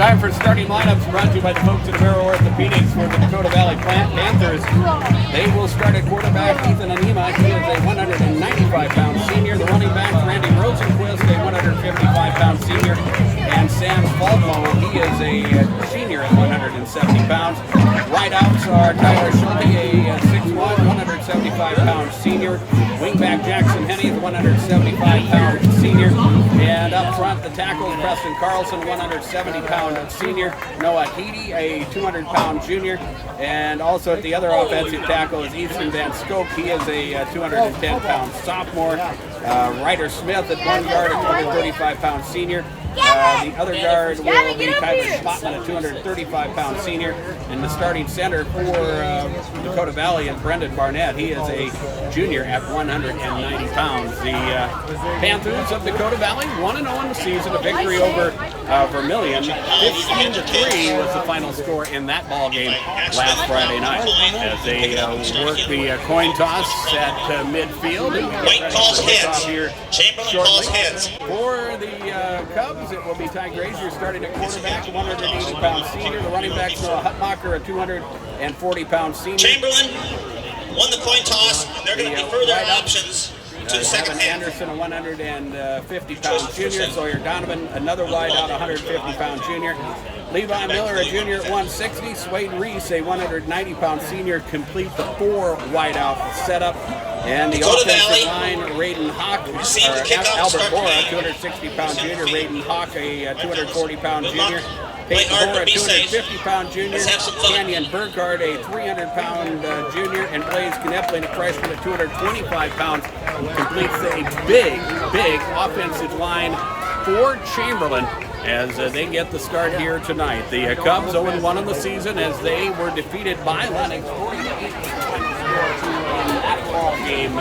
Time for starting lineups brought to you by the folks at Avero Orthopedics for the Dakota Valley Panthers. They will start at quarterback Ethan Anima. He is a 195-pound senior. The running back Randy Rosenquist, a 155-pound senior. And Sam Falco, he is a senior at 170 pounds. Wideouts are Tyler Schulte, a 6'1", 175-pound senior. Wingback Jackson Henney, the 175-pound senior. And up front, the tackles Preston Carlson, 170-pound senior. Noah Heedy, a 200-pound junior. And also at the other offensive tackle is Ethan Van Scope. He is a 210-pound sophomore. Ryder Smith at one guard, a 235-pound senior. The other guard will be Tyler Schmottman, a 235-pound senior. And the starting center for Dakota Valley is Brendan Barnett. He is a junior at 190 pounds. The Panthers of Dakota Valley 1-0 in the season, a victory over Vermilion. 15-3 was the final score in that ball game last Friday night. As they work the coin toss at midfield. White calls heads. Chamberlain calls heads. For the Cubs, it will be Ty Grazier starting at quarterback, 180-pound senior. The running back Noah Hutmacher, a 240-pound senior. Chamberlain won the coin toss, and there are going to be further options to the second half. Anderson, a 150-pound junior. Sawyer Donovan, another wideout, 150-pound junior. Levi Miller, a junior at 160. Swade Reese, a 190-pound senior, complete the four wideout setup. And the offensive line, Raiden Hawk, Albert Bora, 260-pound junior. Raiden Hawk, a 240-pound junior. Peyton Bora, a 250-pound junior. Canyon Burkhardt, a 300-pound junior. And Blaze Kneplin, a freshman at 225 pounds, completes a big offensive line for Chamberlain as they get the start here tonight. The Cubs 0-1 in the season as they were defeated by Lennox 48-22 in that ball game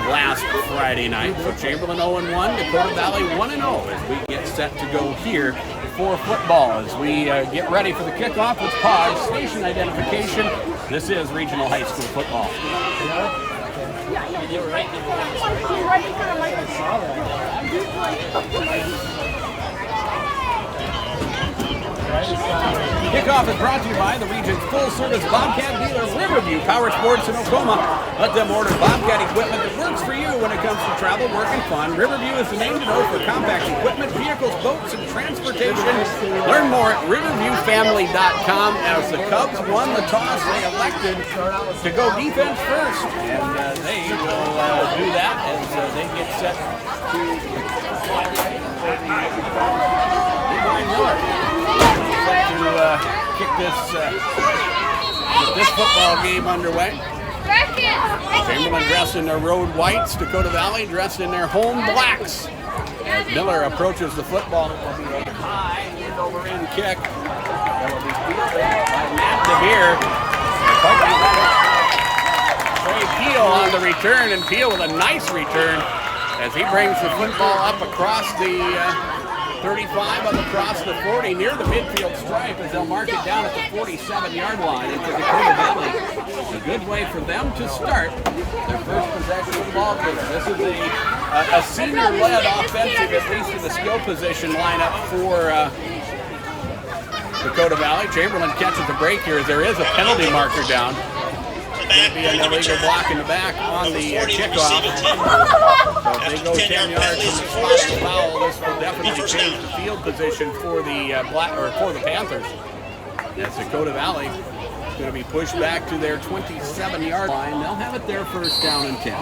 last Friday night. So Chamberlain 0-1, Dakota Valley 1-0 as we get set to go here for football. As we get ready for the kickoff with POG station identification. This is Regional High School football. Kickoff is brought to you by the region's full-service Bobcat dealer, Riverview Power Sports in Oklahoma. Let them order Bobcat equipment that works for you when it comes to travel, work, and fun. Riverview is the name to know for compact equipment, vehicles, boats, and transportation. Learn more at riverviewfamily.com. As the Cubs won the toss, they elected to go defense first. And they will do that as they get set to kick this football game underway. Chamberlain dressed in their road whites, Dakota Valley dressed in their home blacks. As Miller approaches the football, it will be a high end-over-end kick. That will be fielded by Matt DeVere. Trey Peel on the return, and Peel with a nice return as he brings the football up across the 35 up across the 40 near the midfield stripe as they'll mark it down at the 47-yard line into Dakota Valley. A good way for them to start their first possession of the ball game. This is a senior-led offensive, at least in the skill position lineup for Dakota Valley. Chamberlain catches the break here as there is a penalty marker down. There'll be an illegal block in the back on the kickoff. So if they go 10 yards from the spot of the foul, this will definitely change the field position for the for the Panthers. As Dakota Valley is going to be pushed back to their 27-yard line. They'll have it there first down and 10.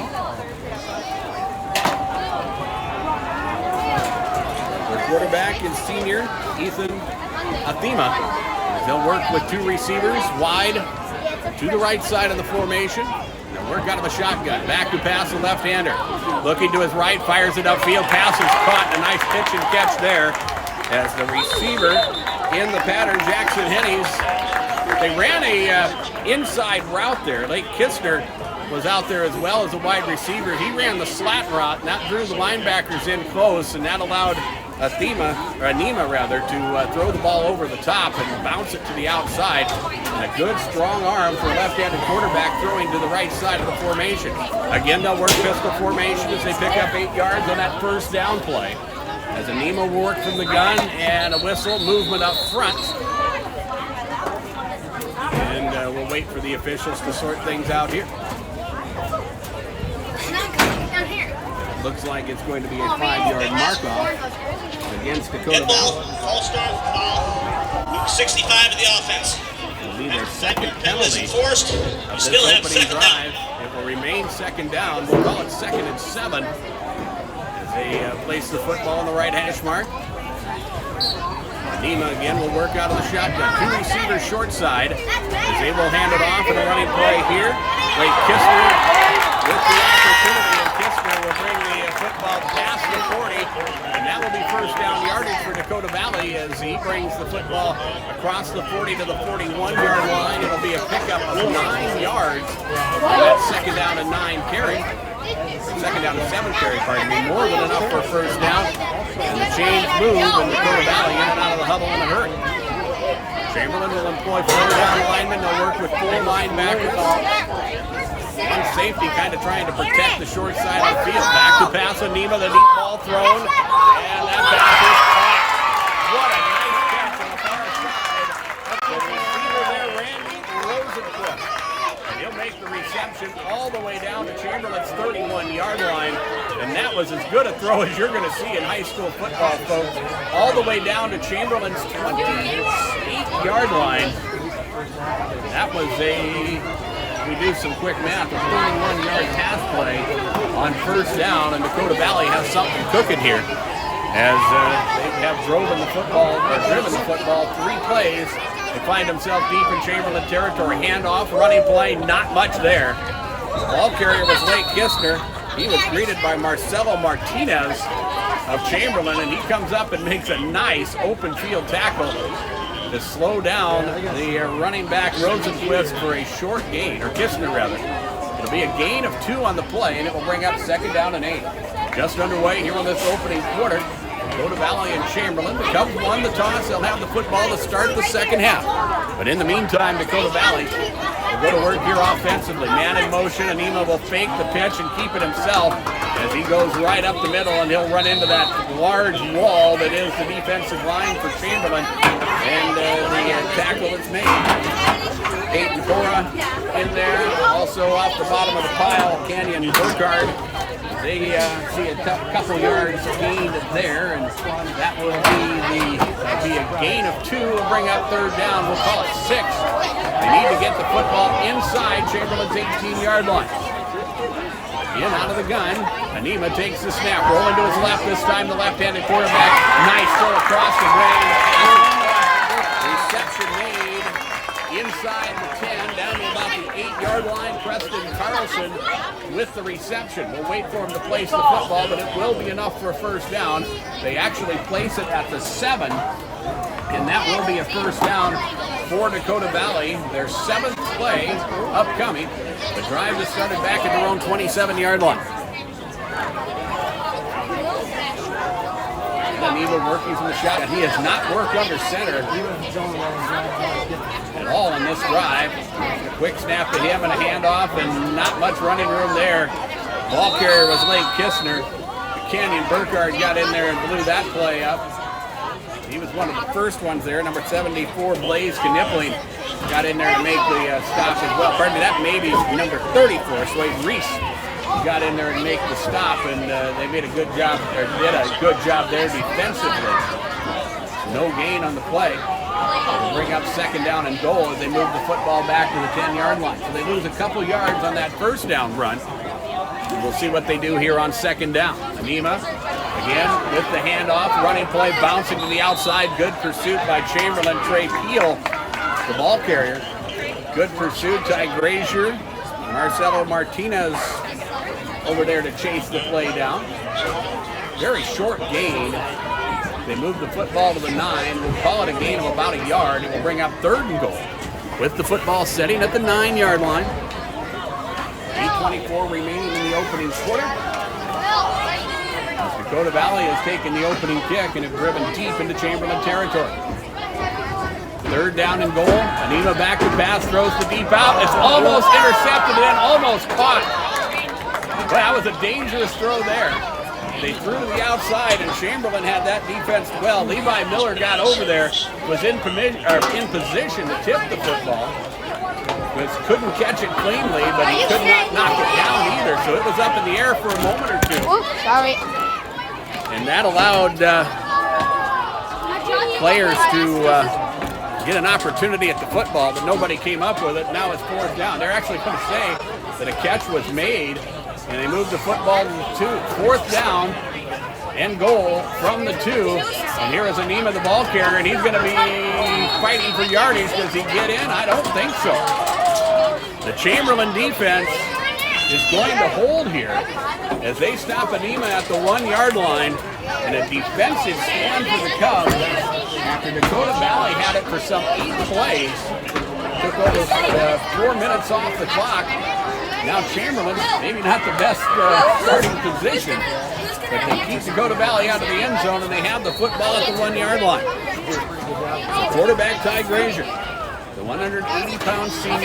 Their quarterback is senior Ethan Athema. They'll work with two receivers wide to the right side of the formation. They'll work out of the shotgun. Back to pass the left-hander. Looking to his right, fires it upfield. Pass is caught. A nice pitch and catch there. As the receiver in the pattern, Jackson Hennies. They ran a inside route there. Lake Kistner was out there as well as a wide receiver. He ran the slat route, and that drew the linebackers in close, and that allowed Anima to throw the ball over the top and bounce it to the outside. And a good strong arm for a left-handed quarterback throwing to the right side of the formation. Again, they'll work pistol formation as they pick up 8 yards on that first down play. As Anima will work from the gun and a whistle, movement up front. And we'll wait for the officials to sort things out here. Looks like it's going to be a 5-yard mark-off against Dakota Valley. False start foul. 65 to the offense. It'll be their second penalty forced. of this Still have opening second drive. down. It will remain second down. We'll call it 2nd and 7 as they place the football on the right hash mark. Anima again will work out of the shotgun. 2 receivers short side as they will hand it off in a running play here. Blake Kistner with the opportunity, and Kistner will bring the football past the 40, and that will be first down yardage for Dakota Valley as he brings the football across the 40 to the 41-yard line. It'll be a pickup of 9 yards. That's 2nd down and 9 carry. 2nd down and 7 carry, pardon me. More than enough for first down. And the chains move, and Dakota Valley in and out of the huddle in a hurry. Chamberlain will employ 4 down linemen. They'll work with 4 linebackers. One safety kind of trying to protect the short side of the field. Back to pass Anima, the deep ball thrown. And that pass is caught. What a nice catch on the far side. The receiver there, Randy Rosenquist. And he'll make the reception all the way down to Chamberlain's 31-yard line. And that was as good a throw as you're going to see in high school football, folks. All the way down to Chamberlain's 28-yard line. That was we do some quick math, a 31-yard pass play on first down, and Dakota Valley has something cooking here as they have driven the football 3 plays. They find themselves deep in Chamberlain territory. Handoff, running play, not much there. The ball carrier was Blake Kistner. He was greeted by Marcelo Martinez of Chamberlain, and he comes up and makes a nice open field tackle to slow down the running back Rosenquist for a short gain, or Kistner rather. It'll be a gain of 2 on the play, and it will bring up 2nd down and 8. Just underway here on this opening quarter. Dakota Valley and Chamberlain. The Cubs won the toss. They'll have the football to start the second half. But in the meantime, Dakota Valley will go to work here offensively. Man in motion. Anima will fake the pitch and keep it himself as he goes right up the middle, and he'll run into that large wall that is the defensive line for Chamberlain. And the tackle is made. Peyton Cora in there. Also off the bottom of the pile, Canyon Burkhardt. They see a couple yards gained there, and that will be a gain of 2. Will bring up 3rd down. We'll call it 6. They need to get the football inside Chamberlain's 18-yard line. In out of the gun, Anima takes the snap, rolling to his left this time, the left-handed quarterback. Nice throw across the grain. Reception made inside the 10, down to about the 8-yard line. Preston Carlson with the reception. We'll wait for him to place the football, but it will be enough for a first down. They actually place it at the 7, and that will be a first down for Dakota Valley. Their 7th play upcoming. The drive has started back at their own 27-yard line. Anima working from the shotgun. He has not worked under center at all in this drive. A quick snap to him and a handoff, and not much running room there. Ball carrier was Lake Kistner. Canyon Burkhardt got in there and blew that play up. He was one of the first ones there. Number 74, Blaze Knipling, got in there to make the stop as well. Pardon me, that may be number 34, Swade Reese got in there and make the stop, and they made a good job, or did a good job there defensively. No gain on the play. They'll bring up 2nd down and goal as they move the football back to the 10-yard line. So they lose a couple yards on that first down run. And we'll see what they do here on 2nd down. Anima, again, with the handoff, running play, bouncing to the outside. Good pursuit by Chamberlain. Trey Peel, the ball carrier. Good pursuit. Ty Grazier, Marcelo Martinez over there to chase the play down. Very short gain. They move the football to the 9. We'll call it a gain of about a yard. It will bring up 3rd and goal with the football setting at the 9-yard line. 8:24 remaining in the opening quarter. Dakota Valley has taken the opening kick and have driven deep into Chamberlain territory. 3rd down and goal. Anima back to pass, throws the deep out. It's almost intercepted and almost caught. Well, that was a dangerous throw there. They threw to the outside, and Chamberlain had that defense well. Levi Miller got over there, was in position to tip the football. Couldn't catch it cleanly, but he could not knock it down either. So it was up in the air for a moment or two. Oops, sorry. And that allowed players to get an opportunity at the football, but nobody came up with it. Now it's 4th down. They're actually going to say that a catch was made, and they moved the football to 4th down and goal from the 2. And here is Anima, the ball carrier, and he's going to be fighting for yardage. Does he get in? I don't think so. The Chamberlain defense is going to hold here as they stop Anima at the 1-yard line, and a defensive stand for the Cubs after Dakota Valley had it for some 8 plays. Took over 4 minutes off the clock. Now Chamberlain, maybe not the best starting position, but they keep Dakota Valley out of the end zone, and they have the football at the 1-yard line. Quarterback Ty Grazier, the 180-pound senior.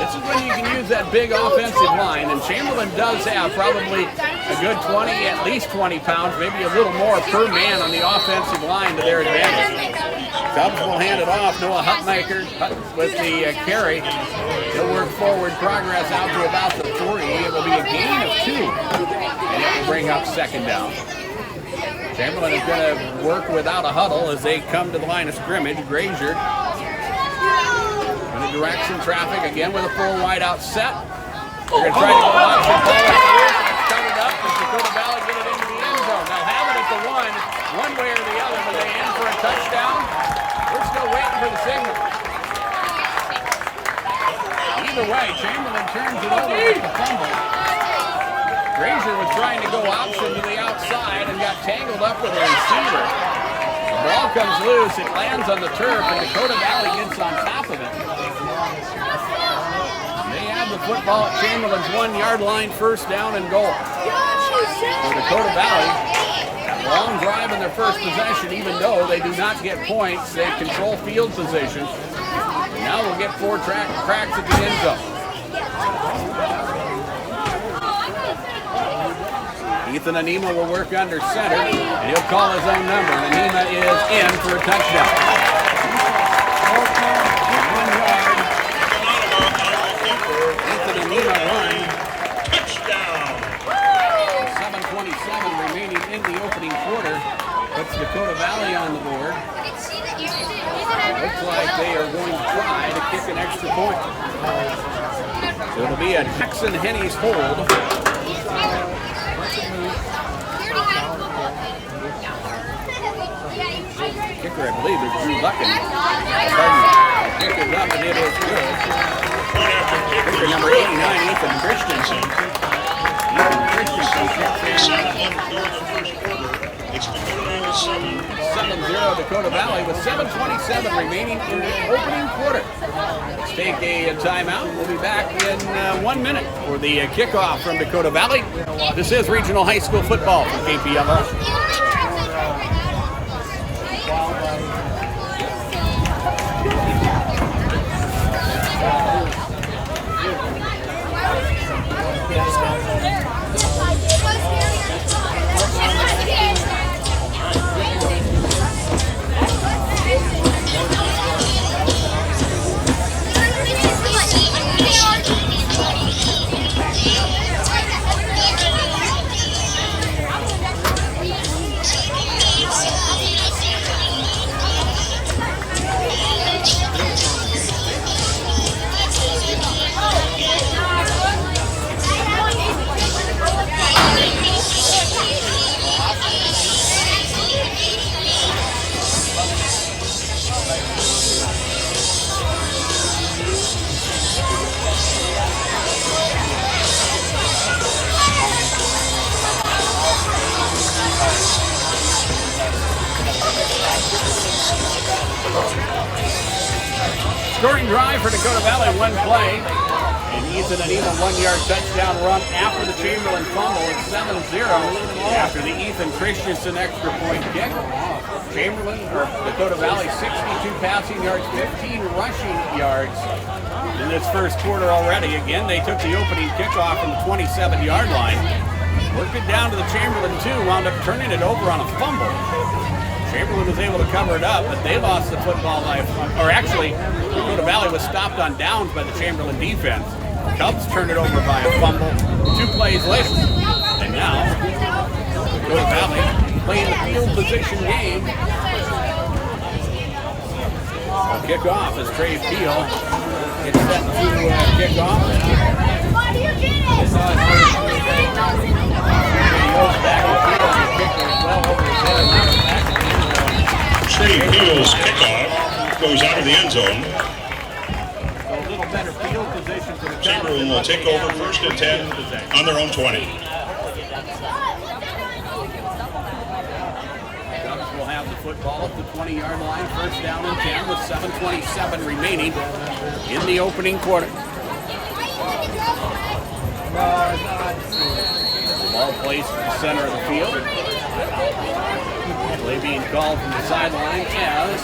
This is when you can use that big offensive line, and Chamberlain does have probably a good 20, at least 20 pounds, maybe a little more per man on the offensive line to their advantage. Cubs will hand it off. Noah Hutmaker with the carry. He'll work forward, progress out to about the 40. It will be a gain of 2, and it will bring up 2nd down. Chamberlain is going to work without a huddle as they come to the line of scrimmage. Grazier going to direct some traffic again with a full wide-out set. They're going to try to go option ball. It's covered up as Dakota Valley get it into the end zone. They'll have it at the 1 way or the other. Are they in for a touchdown? We're still waiting for the signal. Either way, Chamberlain turns it over with the fumble. Grazier was trying to go option to the outside and got tangled up with a receiver. The ball comes loose, it lands on the turf, and Dakota Valley gets on top of it. They have the football at Chamberlain's 1-yard line, 1st down and goal. For Dakota Valley, long drive in their first possession, even though they do not get points. They control field position. Now we'll get 4 cracks at the end zone. Ethan Anima will work under center, and he'll call his own number. And Anima is in for a touchdown. 1 yard. Ethan Anima run. Touchdown. 7:27 remaining in the opening quarter. Puts Dakota Valley on the board. Looks like they are going to try to kick an extra point. So it'll be a Jackson Henny's hold. Kicker, I believe, is Drew Lucken. Kick is up, and it is good. Kicker number 89, Ethan Christensen. Ethan Christensen kicks in. 7-0 Dakota Valley with 7:27 remaining in the opening quarter. Let's take a timeout. We'll be back in 1 minute for the kickoff from Dakota Valley. This is regional high school football from KPML. Scoring drive for Dakota Valley, 1 play. And Ethan Anima 1-yard touchdown run after the Chamberlain fumble. It's 7-0 after the Ethan Christensen extra point kick. Chamberlain, or Dakota Valley, 62 passing yards, 15 rushing yards in this first quarter already. Again, they took the opening kickoff from the 27-yard line. Worked it down to the Chamberlain 2, wound up turning it over on a fumble. Chamberlain was able to cover it up, but they lost the football life. Or actually, Dakota Valley was stopped on downs by the Chamberlain defense. Cubs turned it over by a fumble 2 plays later. And now, Dakota Valley playing the field position game. Kick off as Trey Peel gets set to kick off. Trey Peel's kickoff goes out of the end zone. A little better field position for the Chamberlain will take over 1st and 10 on their own 20. Cubs will have the football at the 20-yard line, 1st down and 10 with 7:27 remaining in the opening quarter. Ball placed in the center of the field. Play being called from the sideline as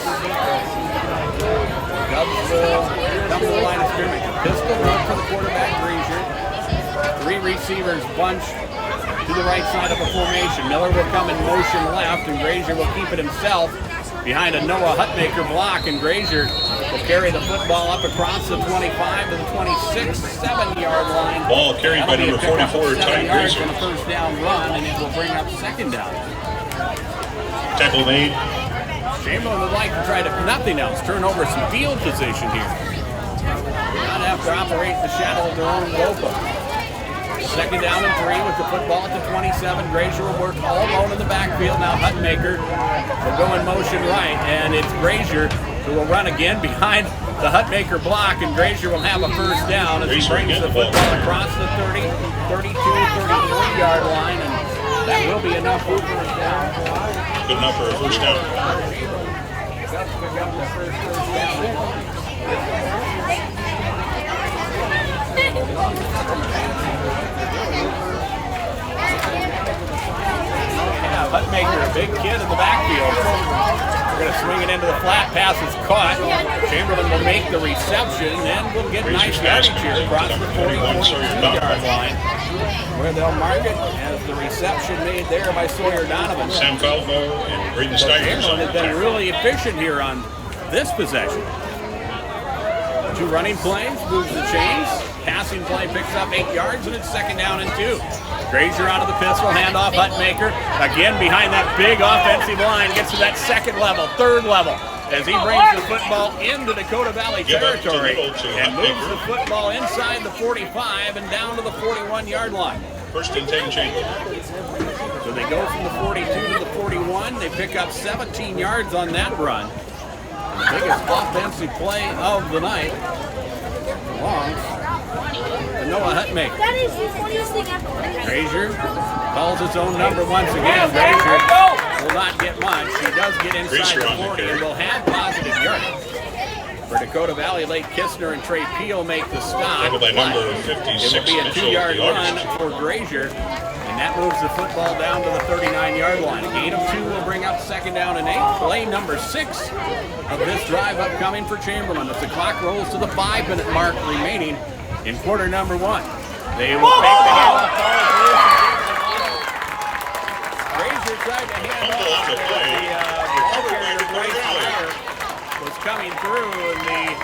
Cubs will come to the line of scrimmage. Pistol run for the quarterback, Grazier. 3 receivers bunch to the right side of the formation. Miller will come in motion left, and Grazier will keep it himself behind a Noah Hutmaker block, and Grazier will carry the football up across the 25 to the 26, 7-yard line. Ball carried by number 44, Ty Grazier. On a 1st down run, and it will bring up 2nd down. Tackle made. Chamberlain would like to try to, if nothing else, turn over some field position here. Not have to operate in the shadow of their own goalpost. 2nd down and 3 with the football at the 27. Grazier will work all alone in the backfield. Now Hutmaker will go in motion right, and it's Grazier who will run again behind the Hutmaker block, and Grazier will have a 1st down as he brings the football across the 30, 32, 33-yard line, and that will be enough for a 1st down. Good enough for a 1st down. Cubs pick up the first down. Hutmaker, a big kid in the backfield. We're going to swing it into the flat. Pass is caught. Chamberlain will make the reception, and we'll get nice yardage here across the 41-yard line, where they'll mark it as the reception made there by Sawyer Donovan. Sam Falvo and Braden Steigers. Chamberlain has been really efficient here on this possession. 2 running plays, moves the chains. Passing play picks up 8 yards, and it's 2nd down and 2. Grazier out of the pistol, handoff Hutmaker. Again behind that big offensive line, gets to that 2nd level, 3rd level, as he brings the football into Dakota Valley territory and moves the football inside the 45 and down to the 41-yard line. 1st and 10 change. So they go from the 42 to the 41. They pick up 17 yards on that run. And the biggest offensive play of the night belongs to Noah Hutmaker. That is the funniest thing ever. Grazier calls his own number once again. Grazier will not get much. He does get inside the 40 and will have positive yardage. For Dakota Valley, Lake Kistner and Trey Peel make the stop. By number 56, it will be a 2-yard run for Grazier, and that moves the football down to the 39-yard line. A gain of 2 will bring up 2nd down and 8. Play number 6 of this drive upcoming for Chamberlain as the clock rolls to the 5-minute mark remaining in quarter number 1. They will take the handoff. Grazier tried to hand off the ball carrier Bryce Ryer was coming through, and the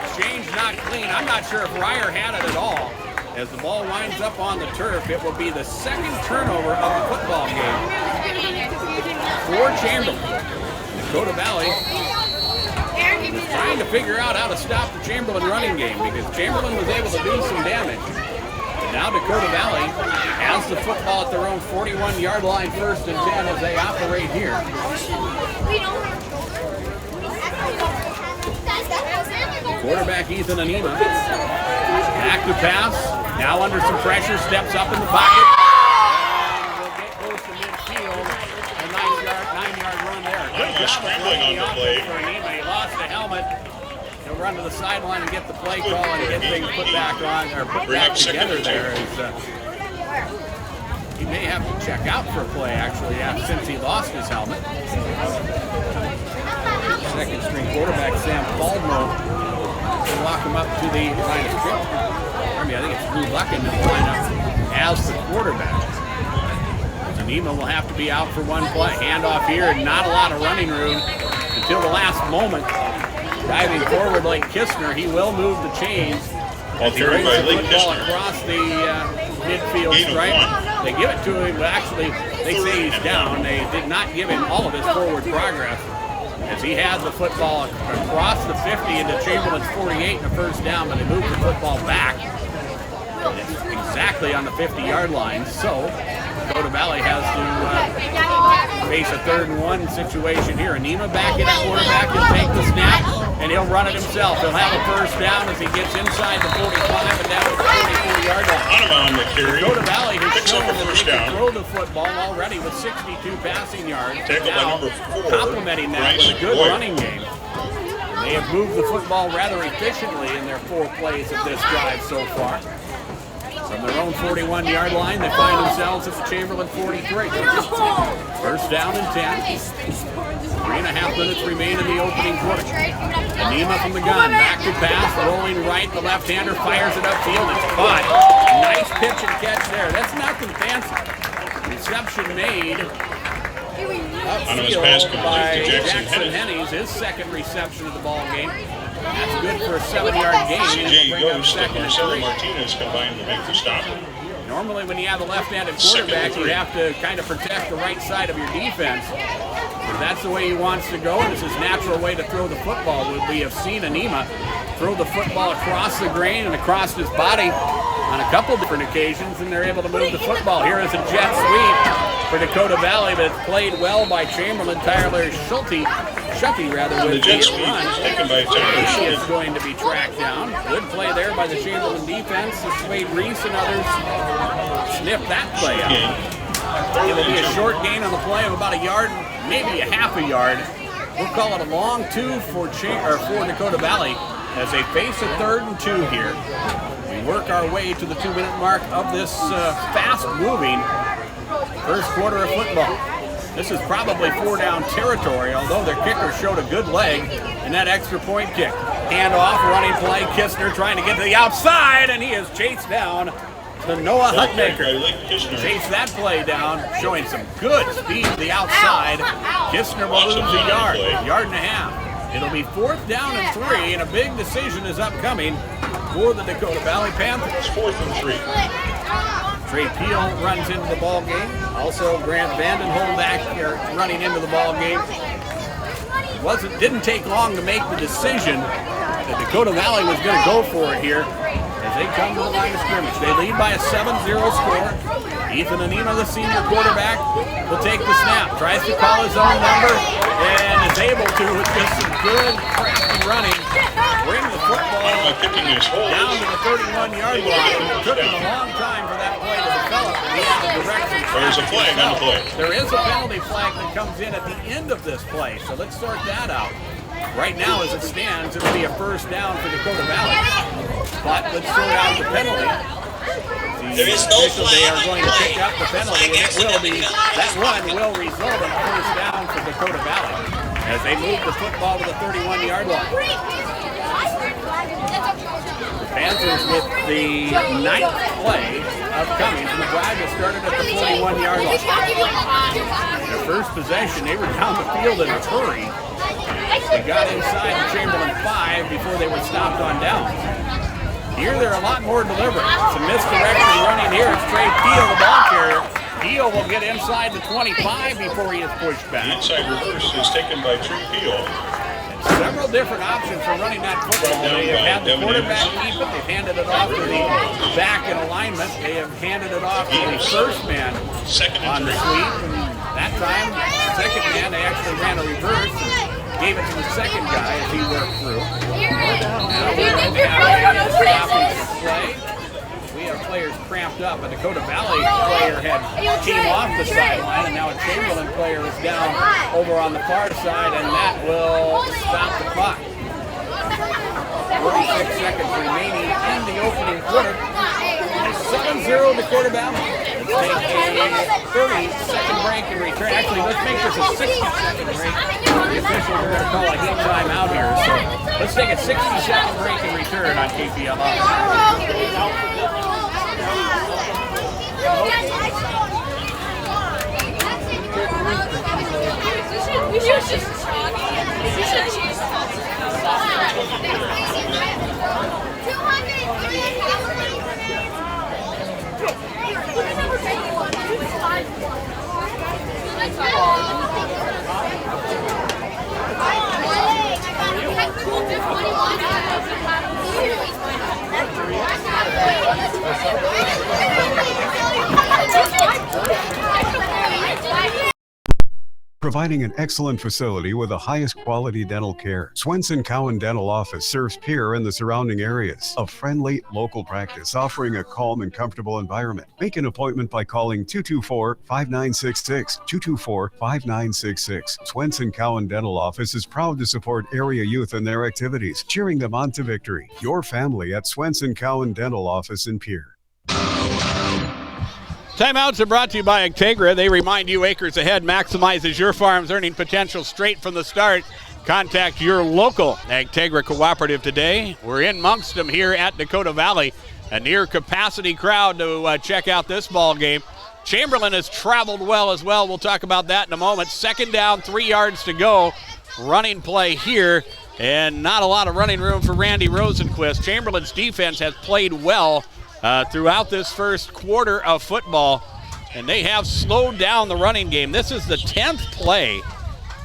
exchange not clean. I'm not sure if Ryer had it at all. As the ball winds up on the turf, it will be the 2nd turnover of the football game for Chamberlain. Dakota Valley is trying to figure out how to stop the Chamberlain running game, because Chamberlain was able to do some damage. But now Dakota Valley has the football at their own 41-yard line, 1st and 10 as they operate here. Quarterback Ethan Anima. Back to pass. Now under some pressure, steps up in the pocket. And will get close to midfield. A 9-yard run there. Good job scrambling on the play. For Anima. He lost the helmet. He'll run to the sideline and get the play call and get things put back on, or put back together there. He may have to check out for a play, actually, since he lost his helmet. 2nd string quarterback Sam Baldmo will walk him up to the line of scrimmage. I think it's Drew Lucken in the lineup as the quarterback. Nema will have to be out for one play. Handoff here, and not a lot of running room until the last moment. Diving forward like Kistner, he will move the chains. Ball carried by Lake Football Kistner. across the midfield stripe. They give it to him, but actually they say he's down. They did not give him all of his forward progress, as he has the football across the 50 into Chamberlain's 48 and a first down, but they moved the football back. It's exactly on the 50-yard line, so Dakota Valley has to face a 3rd and 1 situation here. Anima back in at quarterback, he'll take the snap, and he'll run it himself. He'll have a first down as he gets inside the 45 and down to the 44-yard line. Anima on the carry. Dakota Valley has Picks shown up a that first they can down. throw the football already with 62 passing yards. Tackled by Now, number 4, complementing that Bryce with a good Boyd. running game. They have moved the football rather efficiently in their 4 plays of this drive so far. From their own 41-yard line, they find themselves at the Chamberlain 43. First down and 10. 3.5 minutes remain in the opening quarter. Anima from the gun, back to pass, rolling right. The left-hander fires it upfield. It's caught. Nice pitch and catch there. That's nothing fancy. Reception made upfield by Jackson Hennies, his second reception of the ball game. That's good for a 7-yard gain. CJ Bring up Yost and second and Marcelo 3. Martinez combined to make the stop. Normally when you have a left-handed quarterback, you have to kind of protect the right side of your defense. If that's the way he wants to go, and it's his natural way to throw the football. We have seen Anima throw the football across the grain and across his body on a couple different occasions, and they're able to move the football. Here is a jet sweep for Dakota Valley, but it's played well by Chamberlain. Tyler Schulte with jet the sweep run. is taken by Tyler He is Schulte. going to be tracked down. Good play there by the Chamberlain defense. Wade Reese and others sniffed that play out. It'll be a short gain on the play of about a yard, maybe a half a yard. We'll call it a long 2 for Dakota Valley as they face a 3rd and 2 here. We work our way to the 2-minute mark of this fast-moving first quarter of football. This is probably 4-down territory, although their kicker showed a good leg in that extra point kick. Handoff, running play, Kistner trying to get to the outside, and he is chased down to Noah Hutmaker. Chase that play down, showing some good speed to the outside. Kistner will lose a yard and a half. It'll be 4th down and 3, and a big decision is upcoming for the Dakota Valley Panthers. It's 4th and 3. Trey Peel runs into the ball game. Also, Grant Vandenholm back here running into the ball game. Didn't take long to make the decision that Dakota Valley was going to go for it here as they come to the line of scrimmage. They lead by a 7-0 score. Ethan Anima, the senior quarterback, will take the snap. Tries to call his own number and is able to, with just some good crafty running, bring the football down to the 31-yard line. It took him a long time for that play to develop. He had the direction. There's a flag on the play. There is a penalty flag that comes in at the end of this play, so let's sort that out. Right now, as it stands, it'll be a first down for Dakota Valley. But let's sort out the penalty. There is no They flag are on going the to play. pick up the penalty, and it will be, that run will result in a first down for Dakota Valley as they move the football to the 31-yard line. The Panthers with the 9th play upcoming, and the drive has started at the 41-yard line. Their first possession, they were down the field in a hurry. They got inside the Chamberlain 5 before they were stopped on downs. Here they're a lot more deliberate. Some misdirection running here. It's Trey Peel, the ball carrier. Peel will get inside the 25 before he is pushed back. The inside reverse is taken by Trey Peel. Several different options for running that football. They have had the quarterback keep it. They've handed it off to the back in alignment. They have handed it off to the first man on the sweep. And that time, second man, they actually ran a reverse and gave it to the second guy as he worked through. Now we're going to have a stopping play. We have players cramped up. A Dakota Valley player had came off the sideline, and now a Chamberlain player is down over on the far side, and that will stop the clock. 46 seconds remaining in the opening quarter. 7-0 Dakota Valley. Let's take a 30-second break and return. Actually, let's make this a 60-second break. The officials are going to call a heat time out here, so let's take a 60-second break and return on KPLR. Providing an excellent facility with the highest quality dental care. Swenson Cowan Dental Office serves Pierre and the surrounding areas. A friendly, local practice offering a calm and comfortable environment. Make an appointment by calling 224-5966. 224-5966. Swenson Cowan Dental Office is proud to support area youth in their activities, cheering them on to victory. Your family at Swenson Cowan Dental Office in Pierre. Timeouts are brought to you by Integra. They remind you Acres Ahead maximizes your farm's earning potential straight from the start. Contact your local Integra cooperative today. We're in Monkston here at Dakota Valley. A near capacity crowd to check out this ball game. Chamberlain has traveled well as well. We'll talk about that in a moment. 2nd down, 3 yards to go. Running play here, and not a lot of running room for Randy Rosenquist. Chamberlain's defense has played well throughout this first quarter of football, and they have slowed down the running game. This is the 10th play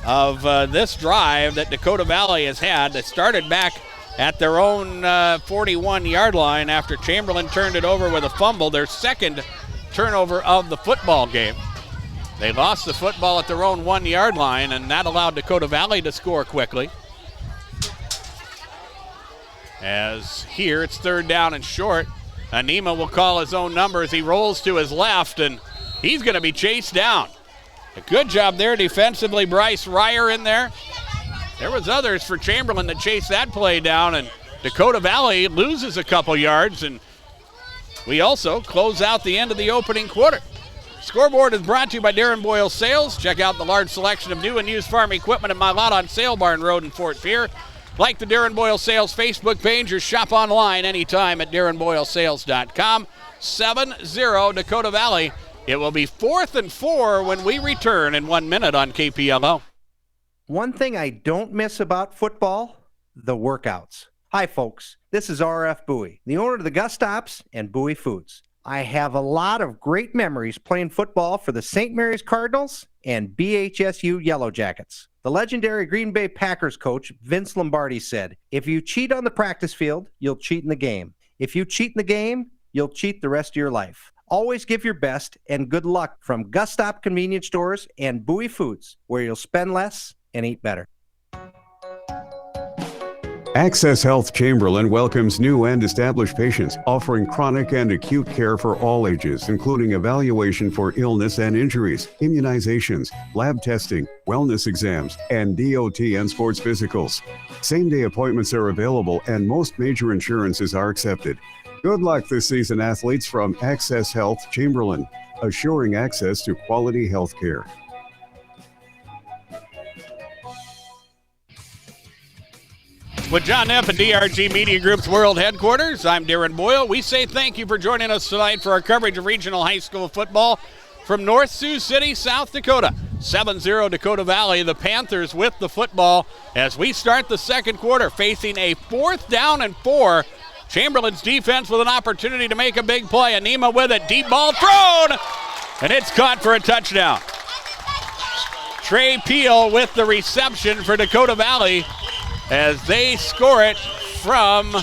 of this drive that Dakota Valley has had. They started back at their own 41-yard line after Chamberlain turned it over with a fumble, their second turnover of the football game. They lost the football at their own 1-yard line, and that allowed Dakota Valley to score quickly. As here, it's 3rd down and short. Anima will call his own number as he rolls to his left, and he's going to be chased down. A good job there defensively. Bryce Ryer in there. There was others for Chamberlain that chased that play down, and Dakota Valley loses a couple yards, and we also close out the end of the opening quarter. Scoreboard is brought to you by Darren Boyle Sales. Check out the large selection of new and used farm equipment in my lot on Sale Barn Road in Fort Pierre. Like the Darren Boyle Sales Facebook page or shop online anytime at DarrenBoyleSales.com. 7-0 Dakota Valley. It will be 4th and 4 when we return in 1 minute on KPLO. One thing I don't miss about football, the workouts. Hi folks, this is RF Bowie, the owner of the Gus Stops and Bowie Foods. I have a lot of great memories playing football for the St. Mary's Cardinals and BHSU Yellow Jackets. The legendary Green Bay Packers coach Vince Lombardi said, "If you cheat on the practice field, you'll cheat in the game. If you cheat in the game, you'll cheat the rest of your life. Always give your best and good luck from Gus Stop Convenience Stores and Bowie Foods, where you'll spend less and eat better." Access Health Chamberlain welcomes new and established patients, offering chronic and acute care for all ages, including evaluation for illness and injuries, immunizations, lab testing, wellness exams, and DOT and sports physicals. Same-day appointments are available, and most major insurances are accepted. Good luck this season, athletes, from Access Health Chamberlain, assuring access to quality health care. With John Neff and DRG Media Group's World Headquarters, I'm Darren Boyle. We say thank you for joining us tonight for our coverage of regional high school football from North Sioux City, South Dakota. 7-0 Dakota Valley, the Panthers with the football as we start the second quarter, facing a 4th down and 4. Chamberlain's defense with an opportunity to make a big play. Anima with it, deep ball thrown, and it's caught for a touchdown. Trey Peel with the reception for Dakota Valley as they score it from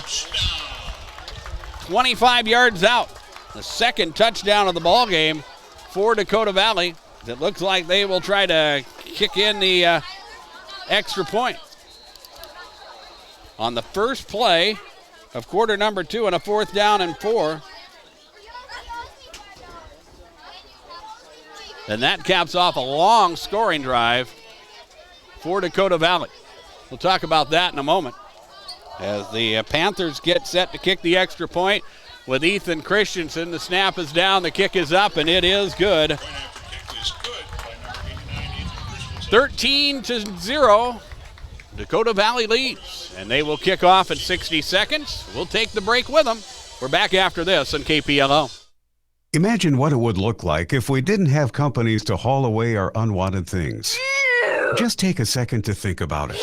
25 yards out. The second touchdown of the ball game for Dakota Valley. It looks like they will try to kick in the extra point. On the first play of quarter number 2 and a 4th down and 4. And that caps off a long scoring drive for Dakota Valley. We'll talk about that in a moment as the Panthers get set to kick the extra point with Ethan Christensen. The snap is down, the kick is up, and it is good. 13-0, Dakota Valley leads, and they will kick off in 60 seconds. We'll take the break with them. We're back after this on KPLO. Imagine what it would look like if we didn't have companies to haul away our unwanted things. Just take a second to think about it.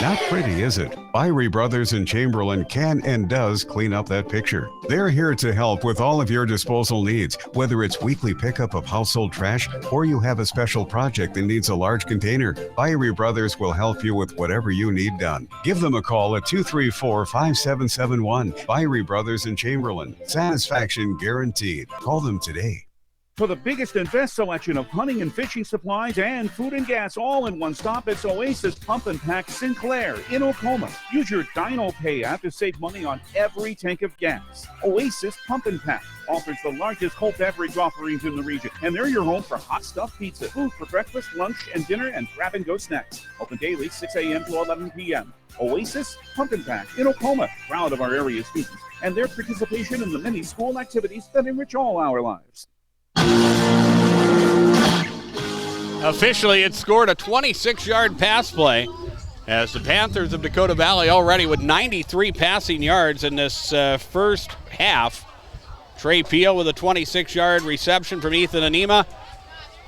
Not pretty, is it? Byrie Brothers in Chamberlain can and does clean up that picture. They're here to help with all of your disposal needs, whether it's weekly pickup of household trash or you have a special project that needs a large container. Byrie Brothers will help you with whatever you need done. Give them a call at 234-5771. Byrie Brothers in Chamberlain. Satisfaction guaranteed. Call them today. For the biggest and best selection of hunting and fishing supplies and food and gas all in one stop, it's Oasis Pump and Pack Sinclair in Oklahoma. Use your Dino Pay app to save money on every tank of gas. Oasis Pump and Pack offers the largest cold beverage offerings in the region, and they're your home for hot stuffed pizza, food for breakfast, lunch, and dinner, and grab-and-go snacks. Open daily 6 a.m. to 11 p.m. Oasis Pump and Pack in Oklahoma, proud of our area students and their participation in the many school activities that enrich all our lives. Officially, it scored a 26-yard pass play as the Panthers of Dakota Valley already with 93 passing yards in this first half. Trey Peel with a 26-yard reception from Ethan Anima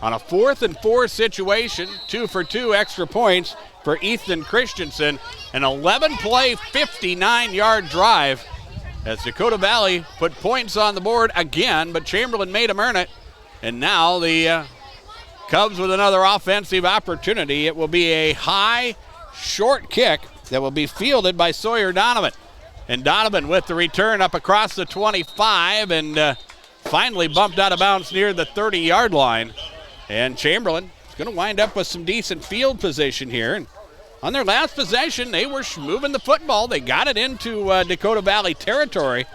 on a 4th and 4 situation, 2 for 2 extra points for Ethan Christensen. An 11-play, 59-yard drive as Dakota Valley put points on the board again, but Chamberlain made them earn it. And now the Cubs with another offensive opportunity. It will be a high, short kick that will be fielded by Sawyer Donovan. And Donovan with the return up across the 25 and finally bumped out of bounds near the 30-yard line. And Chamberlain is going to wind up with some decent field position here. And on their last possession, they were moving the football. They got it into Dakota Valley territory,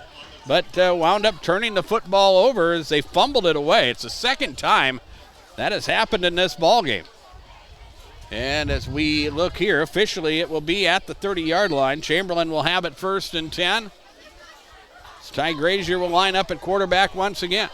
but wound up turning the football over as they fumbled it away. It's the second time that has happened in this ball game. And as we look here, officially it will be at the 30-yard line. Chamberlain will have it 1st and 10. Ty Grazier will line up at quarterback once again.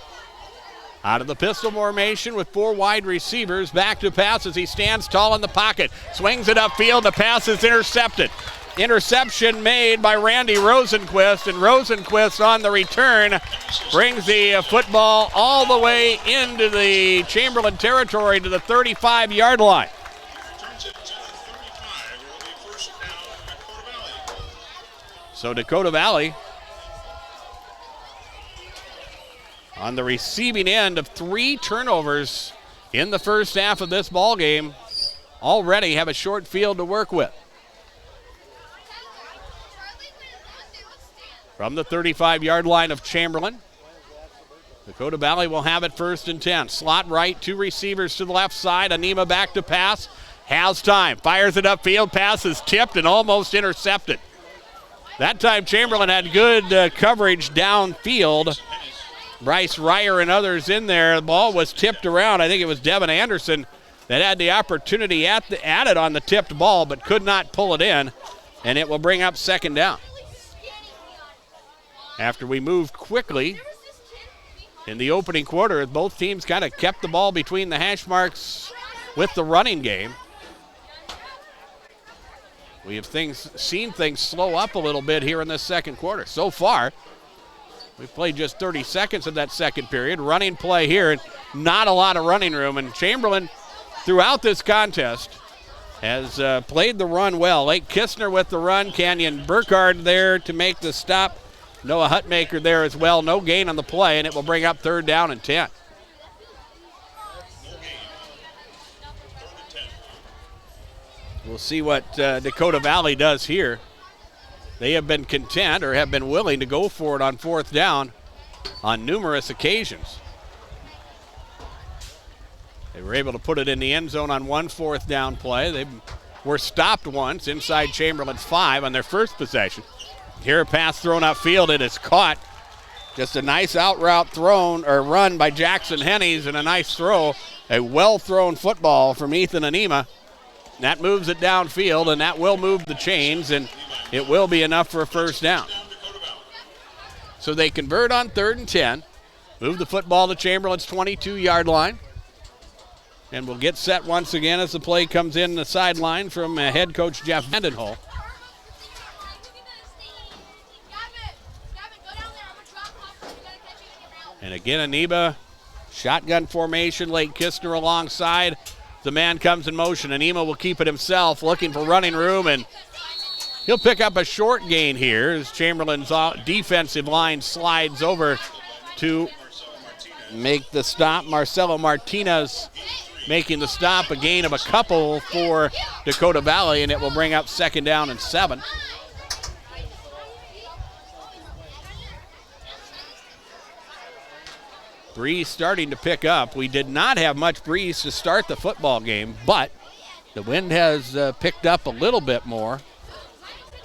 Out of the pistol formation with 4 wide receivers. Back to pass as he stands tall in the pocket. Swings it upfield. The pass is intercepted. Interception made by Randy Rosenquist, and Rosenquist on the return brings the football all the way into the Chamberlain territory to the 35-yard line. So Dakota Valley on the receiving end of 3 turnovers in the first half of this ball game already have a short field to work with. From the 35-yard line of Chamberlain, Dakota Valley will have it 1st and 10. Slot right, 2 receivers to the left side. Anima back to pass, has time, fires it upfield, pass is tipped and almost intercepted. That time Chamberlain had good coverage downfield. Bryce Ryer and others in there. The ball was tipped around. I think it was Devin Anderson that had the opportunity at it on the tipped ball, but could not pull it in, and it will bring up 2nd down. After we moved quickly in the opening quarter, both teams kind of kept the ball between the hash marks with the running game. We have seen things slow up a little bit here in this second quarter. So far, we've played just 30 seconds of that second period. Running play here, and not a lot of running room. And Chamberlain, throughout this contest, has played the run well. Lake Kistner with the run. Canyon Burkhardt there to make the stop. Noah Hutmaker there as well. No gain on the play, and it will bring up 3rd down and 10. We'll see what Dakota Valley does here. They have been content or have been willing to go for it on 4th down on numerous occasions. They were able to put it in the end zone on 1 4th down play. They were stopped once inside Chamberlain's 5 on their first possession. Here a pass thrown upfield, it is caught. Just a nice out route thrown or run by Jackson Hennies and a nice throw. A well-thrown football from Ethan Anima. That moves it downfield, and that will move the chains, and it will be enough for a 1st down. So they convert on 3rd and 10. Move the football to Chamberlain's 22-yard line. And we'll get set once again as the play comes in the sideline from head coach Jeff Vandenhol. And again, Anima, shotgun formation, Lake Kistner alongside. The man comes in motion. Anima will keep it himself, looking for running room, and he'll pick up a short gain here as Chamberlain's defensive line slides over to make the stop. Marcelo Martinez making the stop, a gain of a couple for Dakota Valley, and it will bring up 2nd down and 7. Breeze starting to pick up. We did not have much breeze to start the football game, but the wind has picked up a little bit more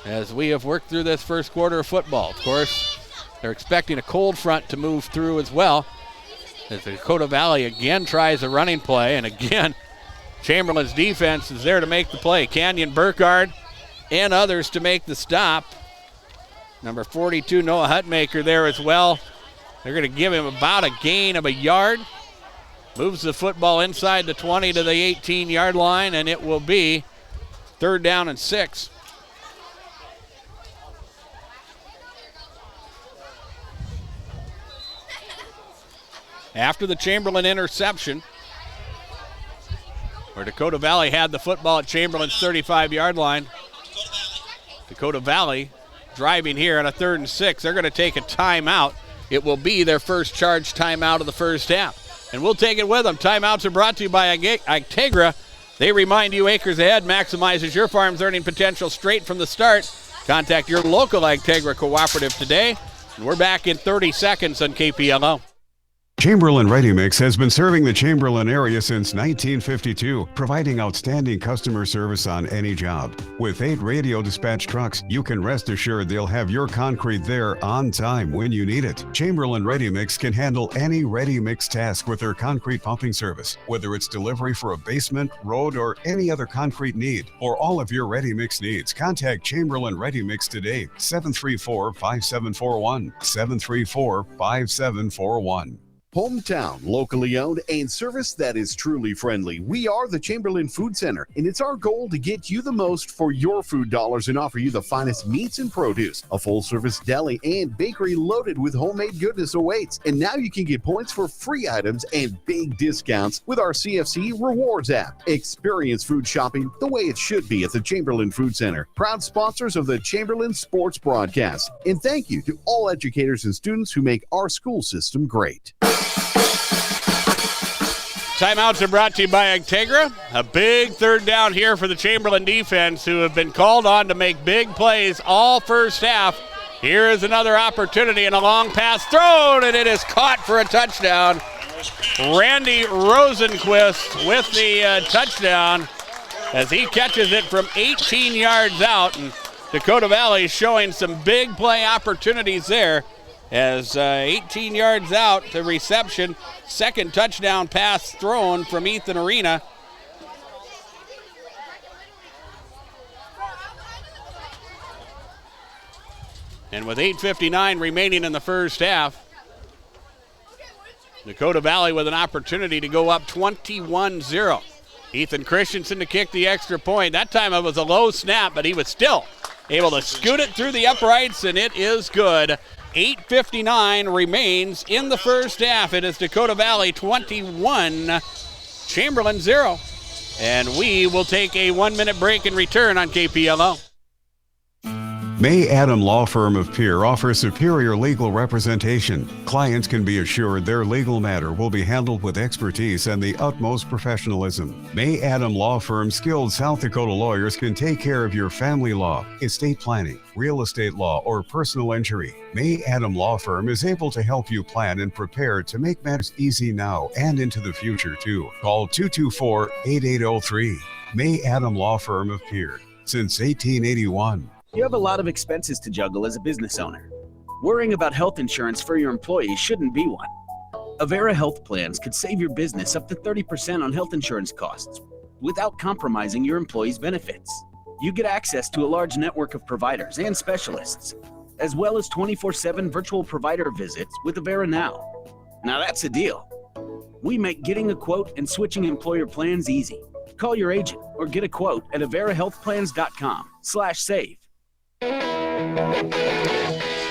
as we have worked through this first quarter of football. Of course, they're expecting a cold front to move through as well, as the Dakota Valley again tries a running play, and again, Chamberlain's defense is there to make the play. Canyon Burkhardt and others to make the stop. Number 42, Noah Hutmaker there as well. They're going to give him about a gain of a yard. Moves the football inside the 20 to the 18-yard line, and it will be 3rd down and 6. After the Chamberlain interception, where Dakota Valley had the football at Chamberlain's 35-yard line, Dakota Valley driving here on a 3rd and 6. They're going to take a timeout. It will be their first charge timeout of the first half. And we'll take it with them. Timeouts are brought to you by Integra. They remind you acres ahead maximizes your farm's earning potential straight from the start. Contact your local Integra cooperative today. And we're back in 30 seconds on KPLO. Chamberlain Ready Mix has been serving the Chamberlain area since 1952, providing outstanding customer service on any job. With 8 radio dispatch trucks, you can rest assured they'll have your concrete there on time when you need it. Chamberlain Ready Mix can handle any ready mix task with their concrete pumping service, whether it's delivery for a basement, road, or any other concrete need. For all of your ready mix needs, contact Chamberlain Ready Mix today, 734-5741, 734-5741. Hometown, locally owned, and service that is truly friendly. We are the Chamberlain Food Center, and it's our goal to get you the most for your food dollars and offer you the finest meats and produce. A full-service deli and bakery loaded with homemade goodness awaits. And now you can get points for free items and big discounts with our CFC Rewards app. Experience food shopping the way it should be at the Chamberlain Food Center. Proud sponsors of the Chamberlain Sports Broadcast. And thank you to all educators and students who make our school system great. Timeouts are brought to you by Integra. A big 3rd down here for the Chamberlain defense, who have been called on to make big plays all first half. Here is another opportunity, and a long pass thrown, and it is caught for a touchdown. Randy Rosenquist with the touchdown as he catches it from 18 yards out, and Dakota Valley showing some big play opportunities there. As 18 yards out, the reception, 2nd touchdown pass thrown from Ethan Arena. And with 8:59 remaining in the first half, Dakota Valley with an opportunity to go up 21-0. Ethan Christensen to kick the extra point. That time it was a low snap, but he was still able to scoot it through the uprights, and it is good. 8:59 remains in the first half. It is Dakota Valley 21, Chamberlain 0. And we will take a 1-minute break and return on KPLO. May Adam Law Firm of Pierre offers superior legal representation. Clients can be assured their legal matter will be handled with expertise and the utmost professionalism. May Adam Law Firm's skilled South Dakota lawyers can take care of your family law, estate planning, real estate law, or personal injury. May Adam Law Firm is able to help you plan and prepare to make matters easy now and into the future too. Call 224-8803. May Adam Law Firm of Pierre, since 1881. You have a lot of expenses to juggle as a business owner. Worrying about health insurance for your employees shouldn't be one. Avera Health Plans could save your business up to 30% on health insurance costs without compromising your employees' benefits. You get access to a large network of providers and specialists, as well as 24/7 virtual provider visits with Avera Now. Now that's a deal. We make getting a quote and switching employer plans easy. Call your agent or get a quote at averahealthplans.com/save.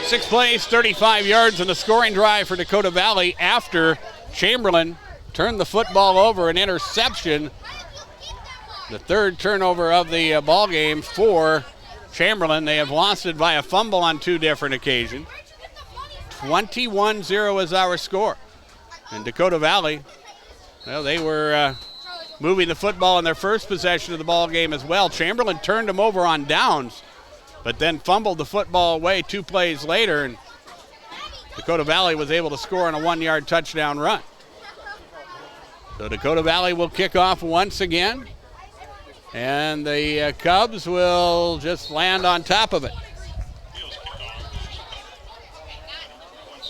6 plays, 35 yards, and a scoring drive for Dakota Valley after Chamberlain turned the football over, an interception. The third turnover of the ball game for Chamberlain. They have lost it by a fumble on 2 different occasions. 21-0 is our score. And Dakota Valley, well, they were moving the football in their first possession of the ball game as well. Chamberlain turned them over on downs, but then fumbled the football away 2 plays later, and Dakota Valley was able to score on a 1-yard touchdown run. So Dakota Valley will kick off once again, and the Cubs will just land on top of it.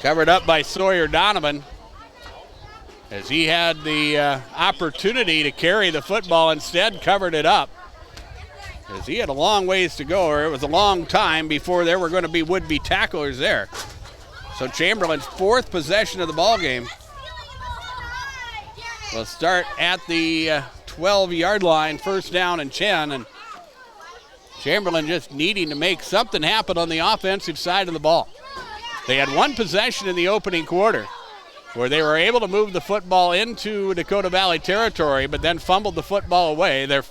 Covered up by Sawyer Donovan, as he had the opportunity to carry the football, instead covered it up, as he had a long ways to go, or it was a long time before there were going to be would-be tacklers there. So Chamberlain's 4th possession of the ball game will start at the 12-yard line, 1st down and 10, and Chamberlain just needing to make something happen on the offensive side of the ball. They had 1 possession in the opening quarter where they were able to move the football into Dakota Valley territory, but then fumbled the football away, their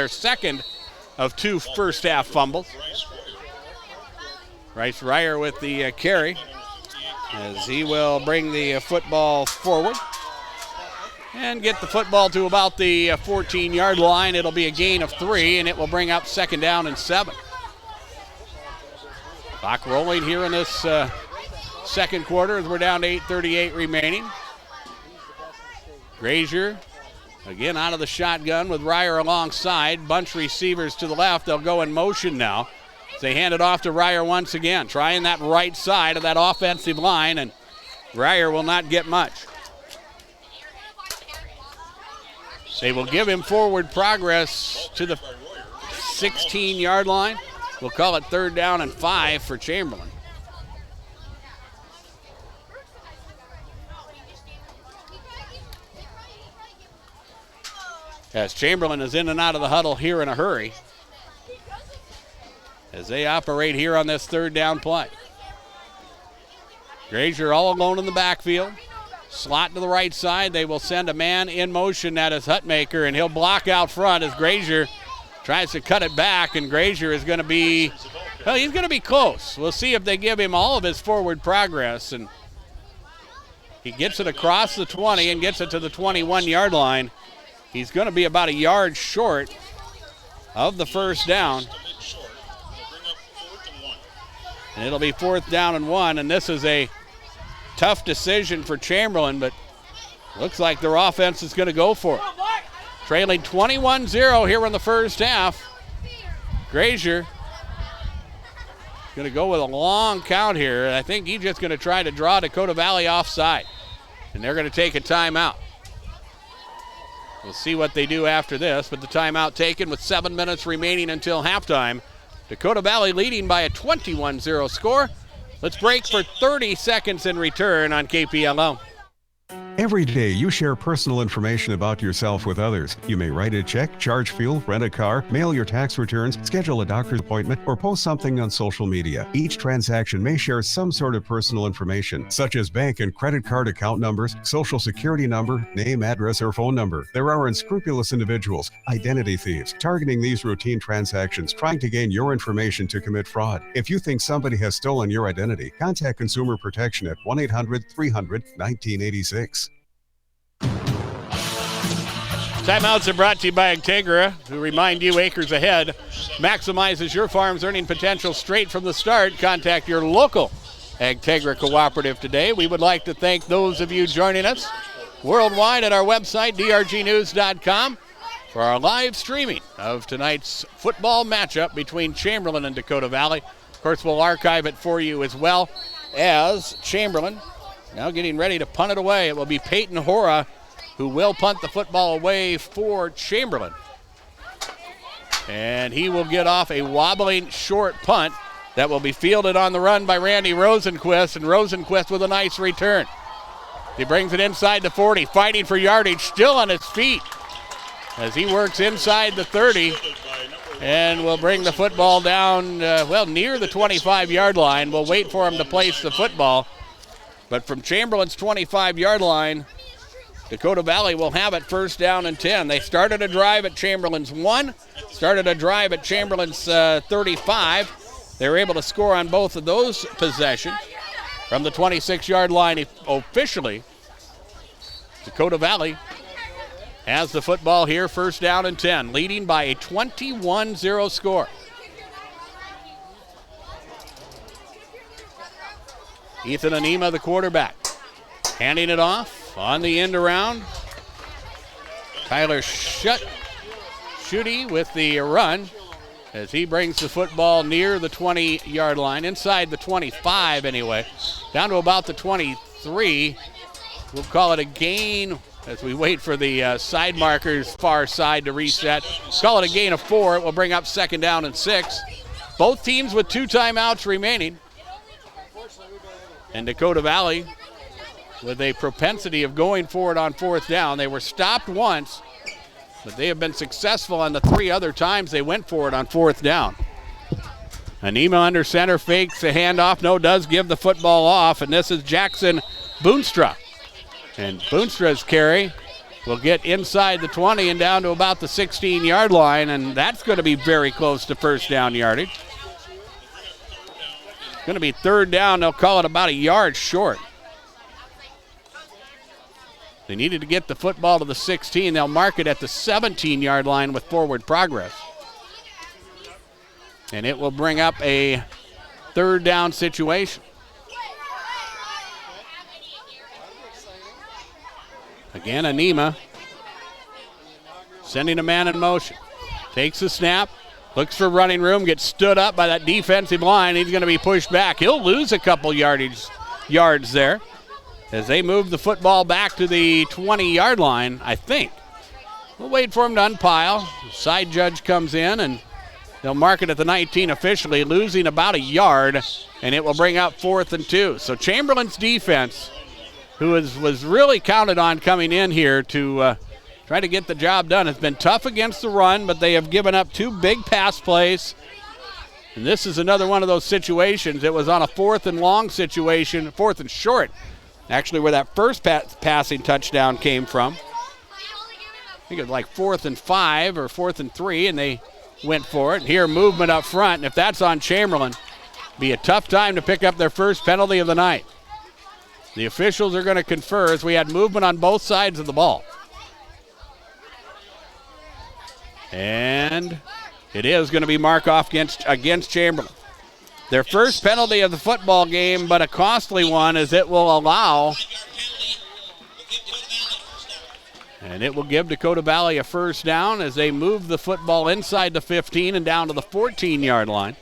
second of 2 first-half fumbles. Bryce Ryer with the carry, as he will bring the football forward and get the football to about the 14-yard line. It'll be a gain of 3, and it will bring up 2nd down and 7. Clock rolling here in this second quarter as we're down to 8:38 remaining. Grazier again out of the shotgun with Ryer alongside. Bunch receivers to the left. They'll go in motion now. They hand it off to Ryer once again, trying that right side of that offensive line, and Ryer will not get much. They will give him forward progress to the 16-yard line. We'll call it 3rd down and 5 for Chamberlain. As Chamberlain is in and out of the huddle here in a hurry, as they operate here on this 3rd down play. Grazier all alone in the backfield. Slot to the right side. They will send a man in motion. That is Hutmaker, and he'll block out front as Grazier tries to cut it back, and Grazier is going to be, well, he's going to be close. We'll see if they give him all of his forward progress, and he gets it across the 20 and gets it to the 21-yard line. He's going to be about a yard short of the 1st down. And it'll be 4th down and 1, and this is a tough decision for Chamberlain, but looks like their offense is going to go for it. Trailing 21-0 here in the first half. Grazier going to go with a long count here, and I think he's just going to try to draw Dakota Valley offside, and they're going to take a timeout. We'll see what they do after this, but the timeout taken with 7 minutes remaining until halftime. Dakota Valley leading by a 21-0 score. Let's break for 30 seconds in return on KPLO. Every day you share personal information about yourself with others. You may write a check, charge fuel, rent a car, mail your tax returns, schedule a doctor's appointment, or post something on social media. Each transaction may share some sort of personal information, such as bank and credit card account numbers, social security number, name, address, or phone number. There are unscrupulous individuals, identity thieves, targeting these routine transactions, trying to gain your information to commit fraud. If you think somebody has stolen your identity, contact Consumer Protection at 1-800-300-1986. Timeouts are brought to you by Agtegra, who remind you acres ahead maximizes your farm's earning potential straight from the start. Contact your local Agtegra cooperative today. We would like to thank those of you joining us worldwide at our website, drgnews.com, for our live streaming of tonight's football matchup between Chamberlain and Dakota Valley. Of course, we'll archive it for you as well, as Chamberlain now getting ready to punt it away. It will be Peyton Hora who will punt the football away for Chamberlain. And he will get off a wobbling short punt that will be fielded on the run by Randy Rosenquist, and Rosenquist with a nice return. He brings it inside the 40, fighting for yardage, still on his feet as he works inside the 30. And we'll bring the football down, near the 25-yard line. We'll wait for him to place the football. But from Chamberlain's 25-yard line, Dakota Valley will have it first down and 10. They started a drive at Chamberlain's 1, started a drive at Chamberlain's 35. They were able to score on both of those possessions. From the 26-yard line officially, Dakota Valley has the football here, first down and 10, leading by a 21-0 score. Ethan Anima, the quarterback, handing it off on the end around. Tyler Schutte with the run as he brings the football near the 20-yard line, inside the 25 anyway, down to about the 23. We'll call it a gain as we wait for the side markers far side to reset. Call it a gain of 4. It will bring up second down and 6. Both teams with 2 timeouts remaining. And Dakota Valley with a propensity of going for it on fourth down. They were stopped once, but they have been successful on the 3 other times they went for it on fourth down. Anima under center, fakes a handoff. No, does give the football off, and this is Jackson Boonstra. And Boonstra's carry will get inside the 20 and down to about the 16-yard line, and that's going to be very close to first down yardage. Going to be third down. They'll call it about a yard short. They needed to get the football to the 16. They'll mark it at the 17-yard line with forward progress. And it will bring up a third down situation. Again, Anima sending a man in motion. Takes the snap, looks for running room, gets stood up by that defensive line. He's going to be pushed back. He'll lose a couple yards there as they move the football back to the 20-yard line, I think. We'll wait for him to unpile. The side judge comes in, and they'll mark it at the 19 officially, losing about a yard, and it will bring up 4th and 2. So Chamberlain's defense, who was really counted on coming in here to try to get the job done, has been tough against the run, but they have given up 2 big pass plays. And this is another one of those situations. It was on a 4th and long situation, 4th and short, actually, where that first passing touchdown came from. I think it was like 4th and 5 or 4th and 3, and they went for it. Here, movement up front, and if that's on Chamberlain, be a tough time to pick up their first penalty of the night. The officials are going to confer as we had movement on both sides of the ball. And it is going to be mark off against Chamberlain. Their first penalty of the football game, but a costly one, as it will allow, and it will give Dakota Valley a first down as they move the football inside the 15 and down to the 14-yard line.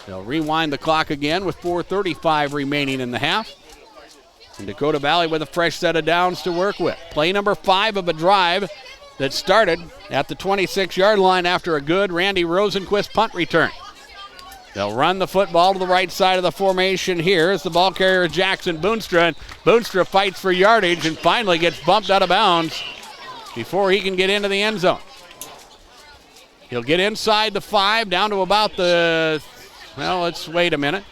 They'll rewind the clock again with 4:35 remaining in the half. And Dakota Valley with a fresh set of downs to work with. Play number 5 of a drive that started at the 26-yard line after a good Randy Rosenquist punt return. They'll run the football to the right side of the formation here as the ball carrier is Jackson Boonstra. And Boonstra fights for yardage and finally gets bumped out of bounds before he can get into the end zone. He'll get inside the 5 down to about the, well, let's wait a minute.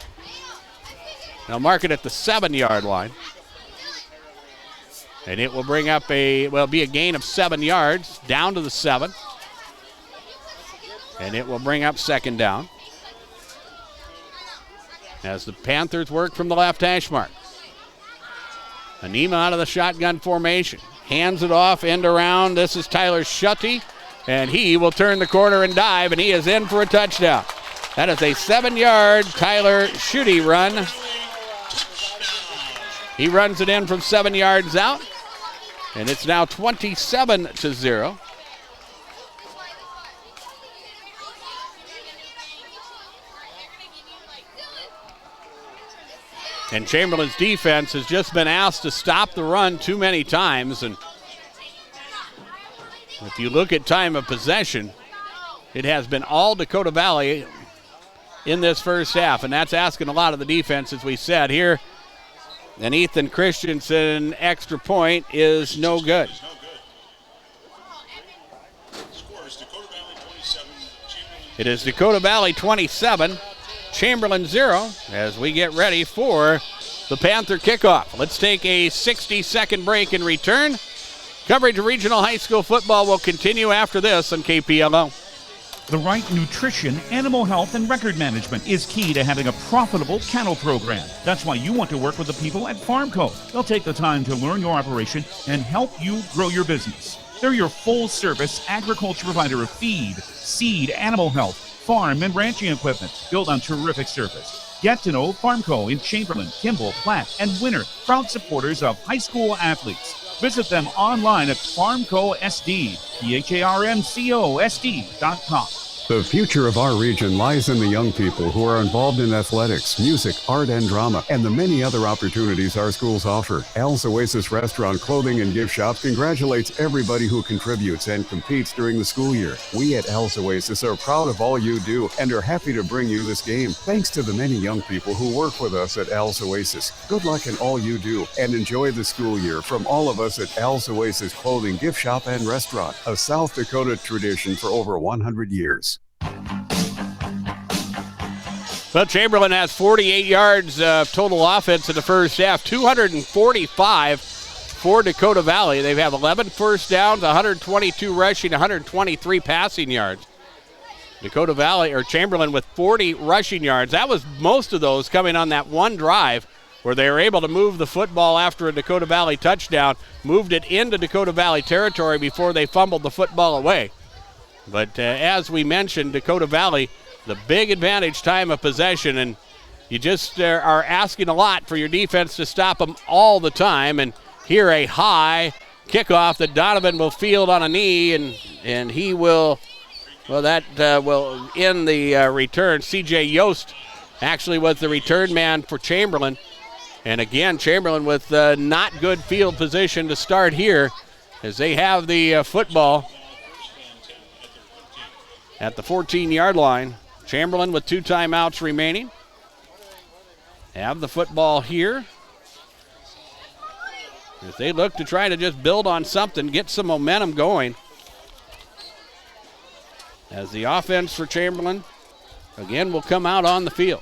They'll mark it at the 7-yard line. And it will bring up be a gain of 7 yards down to the 7. And it will bring up second down as the Panthers work from the left hash mark. Anima out of the shotgun formation. Hands it off, end around. This is Tyler Schutte, and he will turn the corner and dive, and he is in for a touchdown. That is a 7-yard Tyler Schutte run. He runs it in from 7 yards out, and it's now 27-0. And Chamberlain's defense has just been asked to stop the run too many times. And if you look at time of possession, it has been all Dakota Valley in this first half. And that's asking a lot of the defense, as we said here. And Ethan Christensen extra point is no good. Scores Dakota Valley 27, It is Dakota Valley 27, Chamberlain 0, as we get ready for the Panther kickoff. Let's take a 60-second break and return. Coverage of regional high school football will continue after this on KPLO. The right nutrition, animal health, and record management is key to having a profitable cattle program. That's why you want to work with the people at Farmco. They'll take the time to learn your operation and help you grow your business. They're your full-service agriculture provider of feed, seed, animal health, farm, and ranching equipment built on terrific service. Get to know Farmco in Chamberlain, Kimball, Platte, and Winter, proud supporters of high school athletes. Visit them online at farmcosd, PHARMCOSD.com. The future of our region lies in the young people who are involved in athletics, music, art, and drama, and the many other opportunities our schools offer. Al's Oasis Restaurant, Clothing, and Gift Shop congratulates everybody who contributes and competes during the school year. We at Al's Oasis are proud of all you do and are happy to bring you this game. Thanks to the many young people who work with us at Al's Oasis. Good luck in all you do and enjoy the school year from all of us at Al's Oasis Clothing, Gift Shop, and Restaurant, a South Dakota tradition for over 100 years. Well, Chamberlain has 48 yards of total offense in the first half, 245 for Dakota Valley. They have 11 first downs, 122 rushing, 123 passing yards. Dakota Valley, or Chamberlain, with 40 rushing yards. That was most of those coming on that one drive where they were able to move the football after a Dakota Valley touchdown, moved it into Dakota Valley territory before they fumbled the football away. But as we mentioned, Dakota Valley, the big advantage time of possession, and you just are asking a lot for your defense to stop them all the time. And here a high kickoff that Donovan will field on a knee, and he will, well, that will end the return. C.J. Yost actually was the return man for Chamberlain. And again, Chamberlain with not good field position to start here as they have the football at the 14-yard line. Chamberlain with 2 timeouts remaining. Have the football here as they look to try to just build on something, get some momentum going. As the offense for Chamberlain, again, will come out on the field.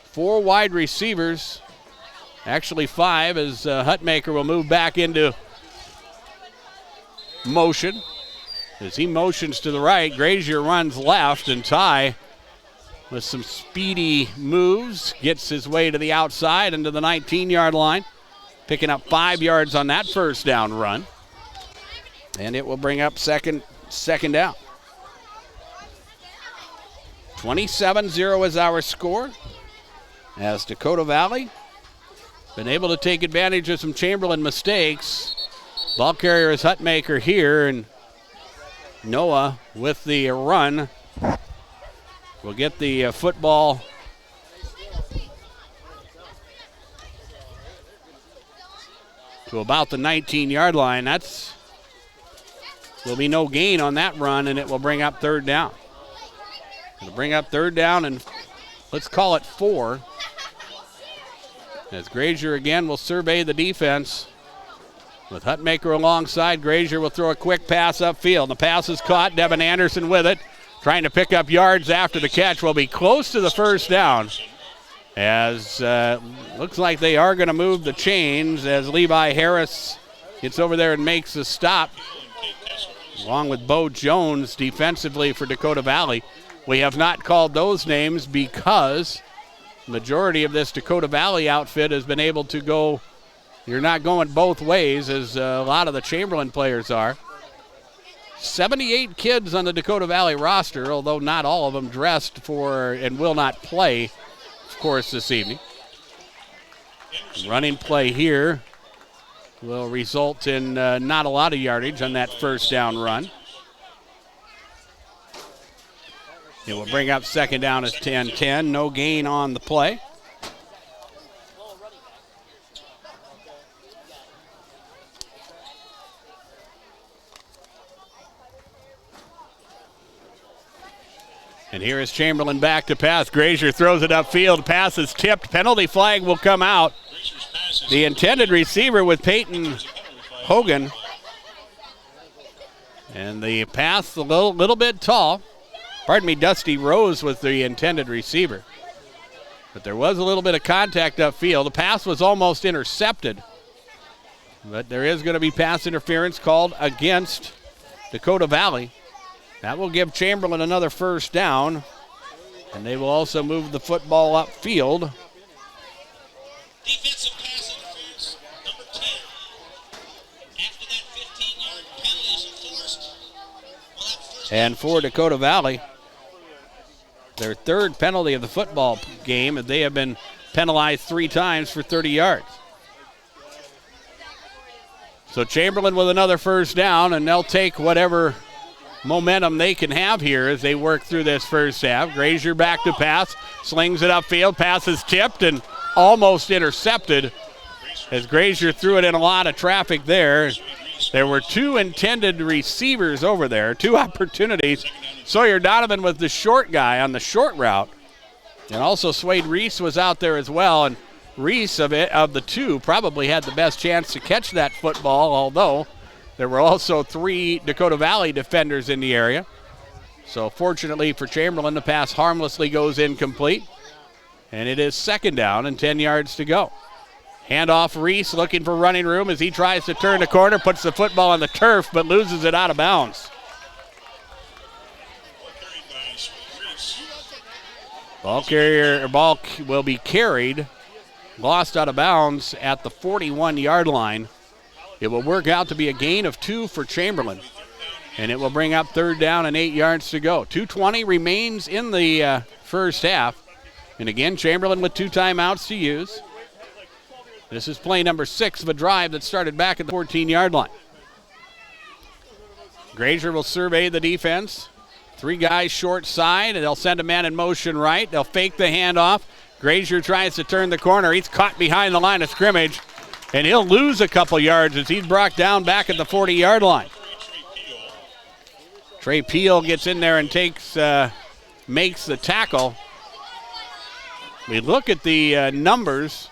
4 wide receivers, actually 5, as Hutmaker will move back into motion. As he motions to the right, Grazier runs left, and Ty, with some speedy moves, gets his way to the outside into the 19-yard line, picking up 5 yards on that first down run. And it will bring up second down. 27-0 is our score, as Dakota Valley been able to take advantage of some Chamberlain mistakes. Ball carrier is Hutmaker here, and Noah with the run will get the football to about the 19-yard line. Will be no gain on that run, and it will bring up 3rd down. It'll bring up 3rd down, and let's call it 4. As Grazier again will survey the defense. With Hutmaker alongside, Grazier will throw a quick pass upfield. The pass is caught. Devin Anderson with it, trying to pick up yards after the catch. Will be close to the first down, as looks like they are going to move the chains as Levi Harris gets over there and makes a stop, along with Bo Jones defensively for Dakota Valley. We have not called those names because the majority of this Dakota Valley outfit has been able to go. You're not going both ways, as a lot of the Chamberlain players are. 78 kids on the Dakota Valley roster, although not all of them dressed for and will not play, of course, this evening. Running play here will result in not a lot of yardage on that first down run. It will bring up 2nd down as 10-10. No gain on the play. And here is Chamberlain back to pass. Grazier throws it upfield. Pass is tipped. Penalty flag will come out. The intended receiver with Peyton Hogan. And the pass a little bit tall. Dusty Rose was the intended receiver. But there was a little bit of contact upfield. The pass was almost intercepted. But there is going to be pass interference called against Dakota Valley. That will give Chamberlain another first down. And they will also move the football upfield. Defensive pass interference, number 10. After that 15-yard penalty is enforced, we'll have first And for Dakota Valley, their third penalty of the football game, and they have been penalized 3 times for 30 yards. So Chamberlain with another first down, and they'll take whatever momentum they can have here as they work through this first half. Grazier back to pass, slings it upfield, pass is tipped and almost intercepted as Grazier threw it in a lot of traffic there. There were 2 intended receivers over there, 2 opportunities. Sawyer Donovan was the short guy on the short route. And also Swade Reese was out there as well. And Reese of the 2 probably had the best chance to catch that football, although there were also 3 Dakota Valley defenders in the area. So fortunately for Chamberlain, the pass harmlessly goes incomplete. And it is second down and 10 yards to go. Handoff Reese looking for running room as he tries to turn the corner, puts the football on the turf, but loses it out of bounds. Ball will be carried, lost out of bounds at the 41-yard line. It will work out to be a gain of 2 for Chamberlain, and it will bring up third down and 8 yards to go. 2:20 remains in the first half. And again, Chamberlain with 2 timeouts to use. This is play number 6 of a drive that started back at the 14-yard line. Grazier will survey the defense. 3 guys short side, and they'll send a man in motion right. They'll fake the handoff. Grazier tries to turn the corner. He's caught behind the line of scrimmage, and he'll lose a couple yards as he's brought down back at the 40-yard line. Trey Peel gets in there and makes the tackle. We look at the numbers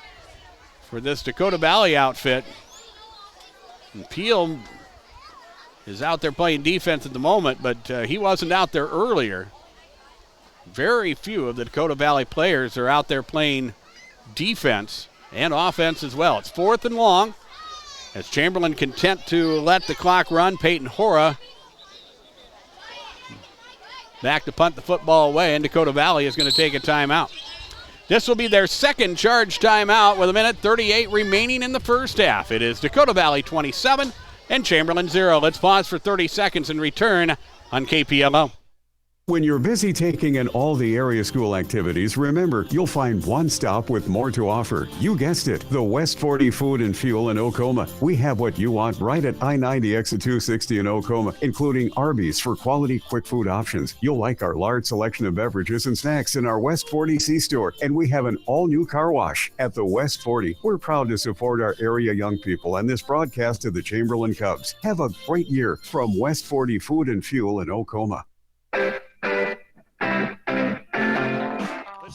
for this Dakota Valley outfit. And Peel is out there playing defense at the moment, but he wasn't out there earlier. Very few of the Dakota Valley players are out there playing defense and offense as well. It's 4th and long as Chamberlain content to let the clock run. Peyton Hora back to punt the football away, and Dakota Valley is going to take a timeout. This will be their second charge timeout with 1:38 remaining in the first half. It is Dakota Valley 27 and Chamberlain 0. Let's pause for 30 seconds and return on KPLO. When you're busy taking in all the area school activities, remember, you'll find one stop with more to offer. You guessed it, the West 40 Food and Fuel in Oklahoma. We have what you want right at I-90 exit 260 in Oklahoma, including Arby's for quality quick food options. You'll like our large selection of beverages and snacks in our West 40 C-store, and we have an all-new car wash at the West 40. We're proud to support our area young people and this broadcast of the Chamberlain Cubs. Have a great year from West 40 Food and Fuel in Oklahoma.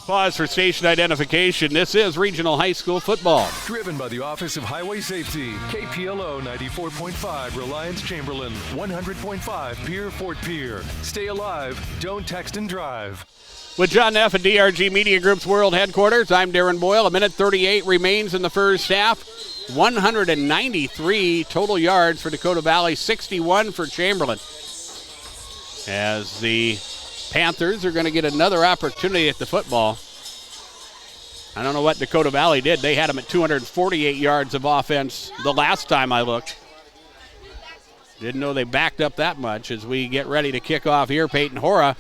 Pause for station identification. This is Regional High School football. Driven by the Office of Highway Safety. KPLO 94.5 Reliance Chamberlain. 100.5 Pier Fort Pier. Stay alive. Don't text and drive. With John Neff and DRG Media Group's World Headquarters, I'm Darren Boyle. 1:38 remains in the first half. 193 total yards for Dakota Valley, 61 for Chamberlain. As the Panthers are going to get another opportunity at the football. I don't know what Dakota Valley did. They had them at 248 yards of offense the last time I looked. Didn't know they backed up that much as we get ready to kick off here. Peyton Hora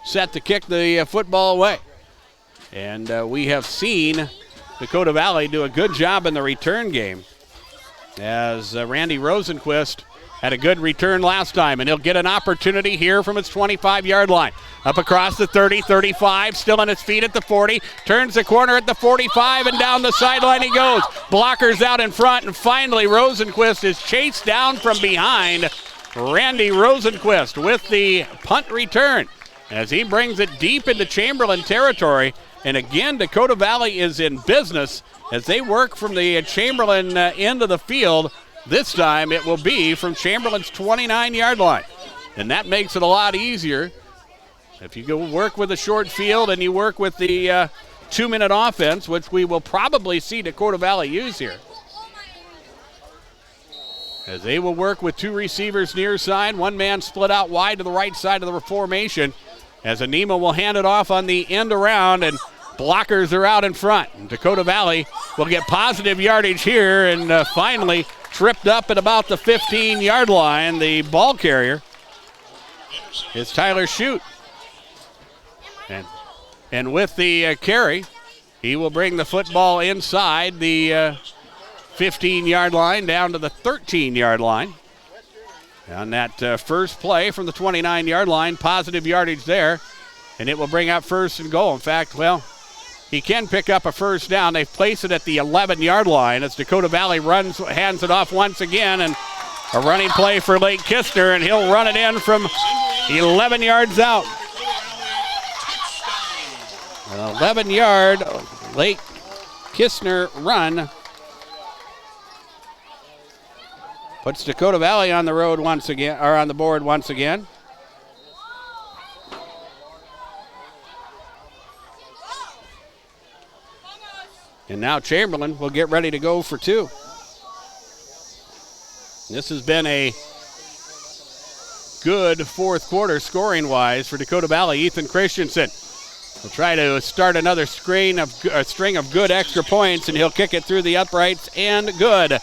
set to kick the football away. And we have seen Dakota Valley do a good job in the return game as Randy Rosenquist had a good return last time, and he'll get an opportunity here from its 25-yard line. Up across the 30, 35, still on his feet at the 40, turns the corner at the 45, and down the sideline he goes. Blockers out in front, and finally Rosenquist is chased down from behind. Randy Rosenquist with the punt return as he brings it deep into Chamberlain territory. And again, Dakota Valley is in business as they work from the Chamberlain end of the field. This time it will be from Chamberlain's 29-yard line. And that makes it a lot easier If you go work with a short field and you work with the 2-minute offense, which we will probably see Dakota Valley use here, as they will work with 2 receivers near side, 1 man split out wide to the right side of the formation, as Anima will hand it off on the end around, and blockers are out in front. And Dakota Valley will get positive yardage here, and finally tripped up at about the 15-yard line. The ball carrier is Tyler Shute. And with the carry, he will bring the football inside the 15-yard line down to the 13-yard line. On that first play from the 29-yard line, positive yardage there, and it will bring up first and goal. In fact, well, he can pick up a first down. They've placed it at the 11-yard line as Dakota Valley hands it off once again, and a running play for Lake Kistner, and he'll run it in from 11 yards out. An 11-yard Lake Kistner run puts Dakota Valley on the road once again, or on the board once again. And now Chamberlain will get ready to go for 2. This has been a good fourth quarter scoring-wise for Dakota Valley. Ethan Christensen will try to start another string of good extra points, and he'll kick it through the uprights, and good.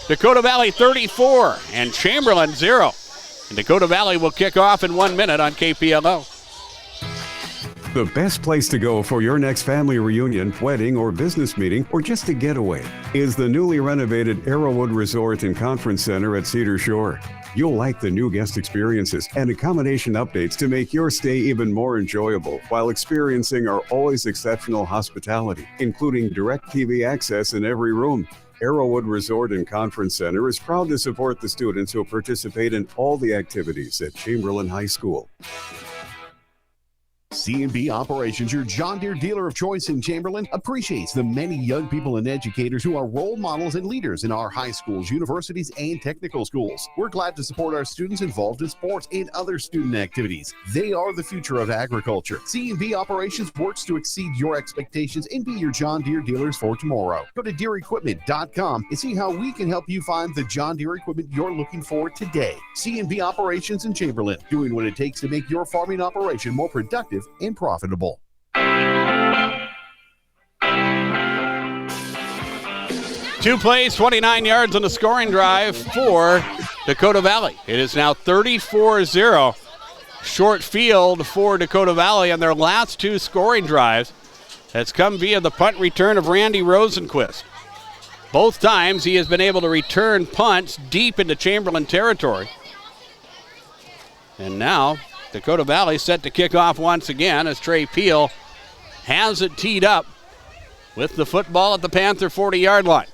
Dakota Valley 34 and Chamberlain 0. And Dakota Valley will kick off in 1 minute on KPLO. The best place to go for your next family reunion, wedding, or business meeting, or just a getaway is the newly renovated Arrowwood Resort and Conference Center at Cedar Shore. You'll like the new guest experiences and accommodation updates to make your stay even more enjoyable while experiencing our always exceptional hospitality, including direct TV access in every room. Arrowwood Resort and Conference Center is proud to support the students who participate in all the activities at Chamberlain High School. C&B Operations, your John Deere dealer of choice in Chamberlain, appreciates the many young people and educators who are role models and leaders in our high schools, universities, and technical schools. We're glad to support our students involved in sports and other student activities. They are the future of agriculture. C&B Operations works to exceed your expectations and be your John Deere dealers for tomorrow. Go to DeereEquipment.com and see how we can help you find the John Deere equipment you're looking for today. C&B Operations in Chamberlain, doing what it takes to make your farming operation more productive and profitable. 2 plays, 29 yards on the scoring drive for Dakota Valley. It is now 34-0. Short field for Dakota Valley on their last 2 scoring drives. That's come via the punt return of Randy Rosenquist. Both times he has been able to return punts deep into Chamberlain territory. And now Dakota Valley set to kick off once again as Trey Peel has it teed up with the football at the Panther 40-yard line.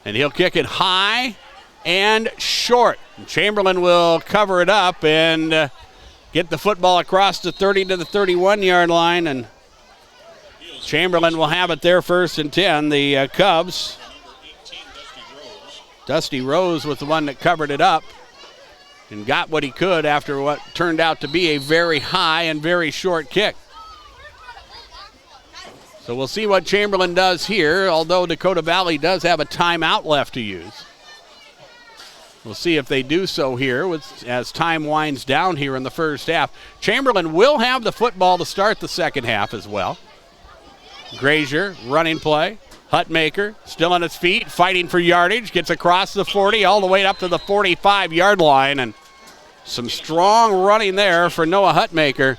And he'll kick it high and short. And Chamberlain will cover it up and get the football across the 30 to the 31-yard line. And Chamberlain will have it there first and 10. The Cubs, Dusty Rose was the one that covered it up and got what he could after what turned out to be a very high and very short kick. So we'll see what Chamberlain does here, although Dakota Valley does have a timeout left to use. We'll see if they do so here as time winds down here in the first half. Chamberlain will have the football to start the second half as well. Grazier, running play. Hutmaker still on his feet, fighting for yardage, gets across the 40 all the way up to the 45-yard line, and some strong running there for Noah Hutmaker.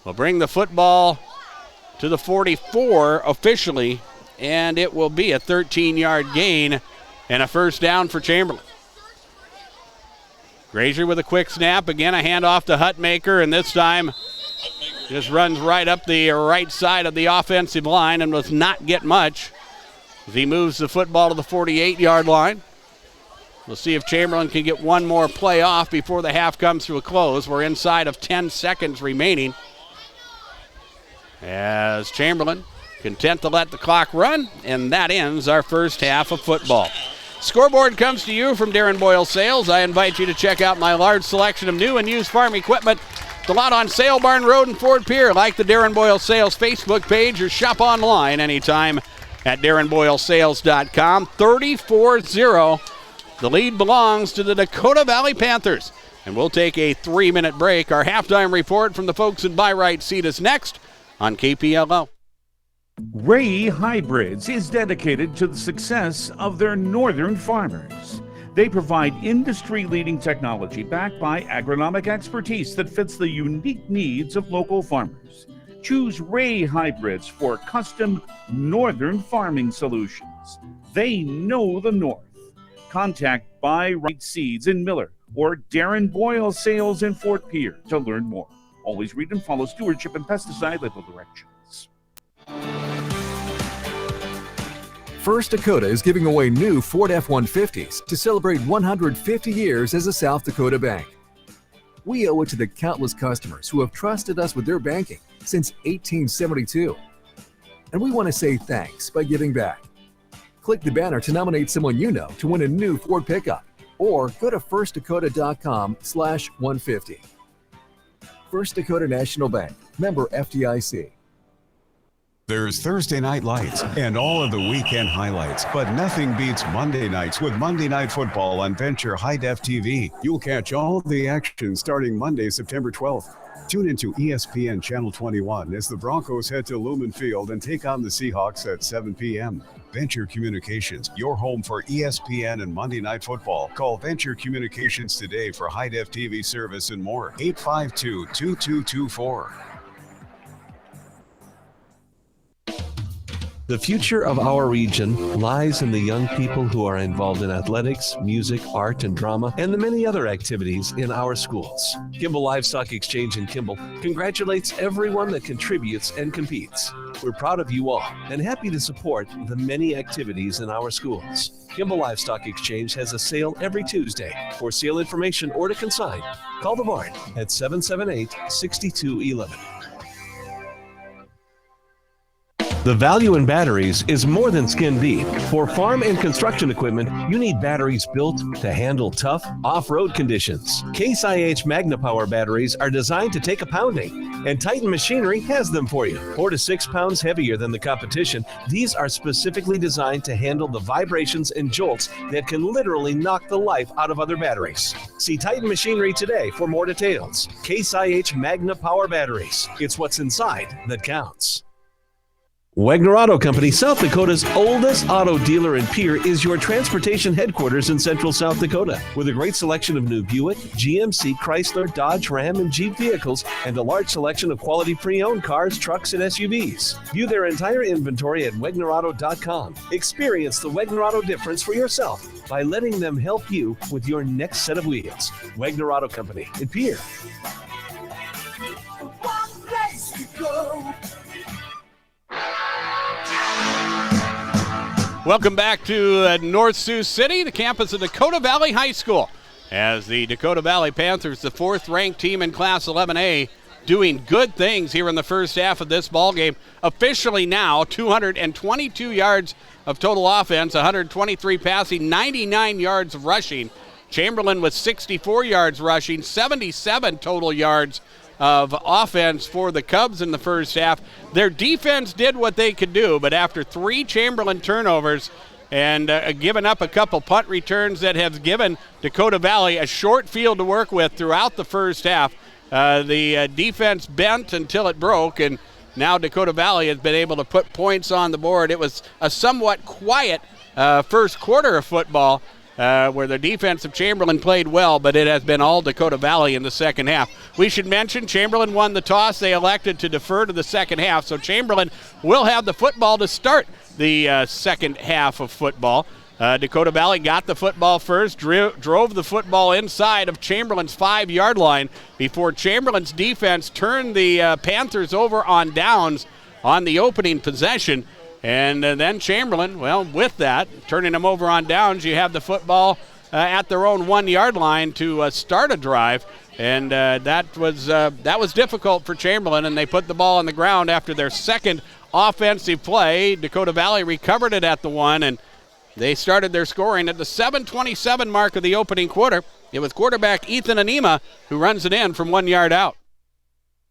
Will bring the football to the 44 officially, and it will be a 13-yard gain and a first down for Chamberlain. Grazier with a quick snap, again a handoff to Hutmaker, and this time just runs right up the right side of the offensive line and does not get much as he moves the football to the 48-yard line. We'll see if Chamberlain can get one more play off before the half comes to a close. We're inside of 10 seconds remaining as Chamberlain content to let the clock run, and that ends our first half of football. Scoreboard comes to you from Darren Boyle Sales. I invite you to check out my large selection of new and used farm equipment The lot on Sale Barn Road in Fort Pierre. Like the Darren Boyle Sales Facebook page or shop online anytime at DarrenBoyleSales.com. 34-0. The lead belongs to the Dakota Valley Panthers. And we'll take a 3-minute break. Our halftime report from the folks in By-Right Seed is next on KPLO. Ray Hybrids is dedicated to the success of their northern farmers. They provide industry-leading technology backed by agronomic expertise that fits the unique needs of local farmers. Choose Ray Hybrids for custom northern farming solutions. They know the North. Contact By-Right Seeds in Miller or Darren Boyle Sales in Fort Pierre to learn more. Always read and follow stewardship and pesticide label directions. First Dakota is giving away new Ford F-150s to celebrate 150 years as a South Dakota bank. We owe it to the countless customers who have trusted us with their banking since 1872. And we want to say thanks by giving back. Click the banner to nominate someone you know to win a new Ford pickup, or go to firstdakota.com/150. First Dakota National Bank, member FDIC. There's Thursday night lights and all of the weekend highlights, but nothing beats Monday nights with Monday Night Football on Venture High Def TV. You'll catch all the action starting Monday, September 12th. Tune into ESPN Channel 21 as the Broncos head to Lumen Field and take on the Seahawks at 7 p.m. Venture Communications, your home for ESPN and Monday Night Football. Call Venture Communications today for High Def TV service and more. 852-2224. The future of our region lies in the young people who are involved in athletics, music, art, and drama, and the many other activities in our schools. Kimball Livestock Exchange in Kimball congratulates everyone that contributes and competes. We're proud of you all and happy to support the many activities in our schools. Kimball Livestock Exchange has a sale every Tuesday. For sale information or to consign, call the barn at 778-6211. The value in batteries is more than skin deep. For farm and construction equipment, you need batteries built to handle tough off-road conditions. Case IH Magna Power batteries are designed to take a pounding, and Titan Machinery has them for you. 4 to 6 pounds heavier than the competition, these are specifically designed to handle the vibrations and jolts that can literally knock the life out of other batteries. See Titan Machinery today for more details. Case IH Magna Power batteries. It's what's inside that counts. Wagner Auto Company, South Dakota's oldest auto dealer in Pierre, is your transportation headquarters in central South Dakota. With a great selection of new Buick, GMC, Chrysler, Dodge, Ram, and Jeep vehicles, and a large selection of quality pre-owned cars, trucks, and SUVs. View their entire inventory at WagnerAuto.com. Experience the Wagner Auto difference for yourself by letting them help you with your next set of wheels. Wagner Auto Company in Pierre. One place to go. Welcome back to North Sioux City, the campus of Dakota Valley High School, as the Dakota Valley Panthers, the 4th-ranked team in Class 11A, doing good things here in the first half of this ballgame. Officially now, 222 yards of total offense, 123 passing, 99 yards rushing. Chamberlain with 64 yards rushing, 77 total yards of offense for the Cubs in the first half. Their defense did what they could do, but after 3 Chamberlain turnovers and giving up a couple punt returns that have given Dakota Valley a short field to work with throughout the first half, the defense bent until it broke, and now Dakota Valley has been able to put points on the board. It was a somewhat quiet first quarter of football, where the defense of Chamberlain played well, but it has been all Dakota Valley in the second half. We should mention Chamberlain won the toss. They elected to defer to the second half, so Chamberlain will have the football to start the second half of football. Dakota Valley got the football first, drove the football inside of Chamberlain's 5-yard line before Chamberlain's defense turned the Panthers over on downs on the opening possession. And then Chamberlain, well, with that, turning them over on downs, you have the football at their own 1-yard line to start a drive. And that was difficult for Chamberlain, and they put the ball on the ground after their second offensive play. Dakota Valley recovered it at the 1, and they started their scoring at the 7:27 mark of the opening quarter. It was quarterback Ethan Anima who runs it in from 1 yard out.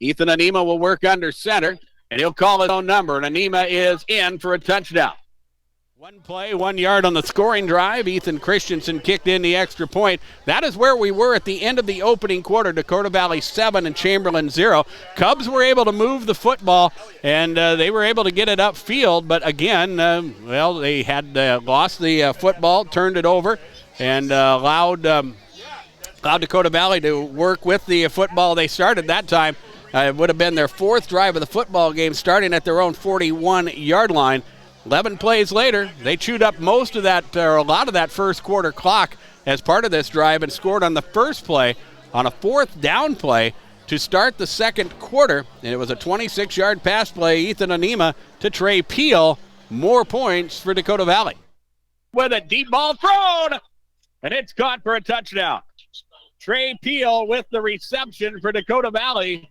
Ethan Anima will work under center, and he'll call his own number, and Anima is in for a touchdown. One play, 1 yard on the scoring drive. Ethan Christensen kicked in the extra point. That is where we were at the end of the opening quarter. Dakota Valley 7 and Chamberlain 0. Cubs were able to move the football, and they were able to get it upfield. But again, they had lost the football, turned it over, and allowed Dakota Valley to work with the football they started that time. It would have been their fourth drive of the football game, starting at their own 41-yard line. 11 plays later, they chewed up most of that, or a lot of that first quarter clock as part of this drive and scored on the first play on a fourth down play to start the second quarter. And it was a 26-yard pass play, Ethan Anima to Trey Peel. More points for Dakota Valley. With a deep ball thrown, and it's caught for a touchdown. Trey Peel with the reception for Dakota Valley.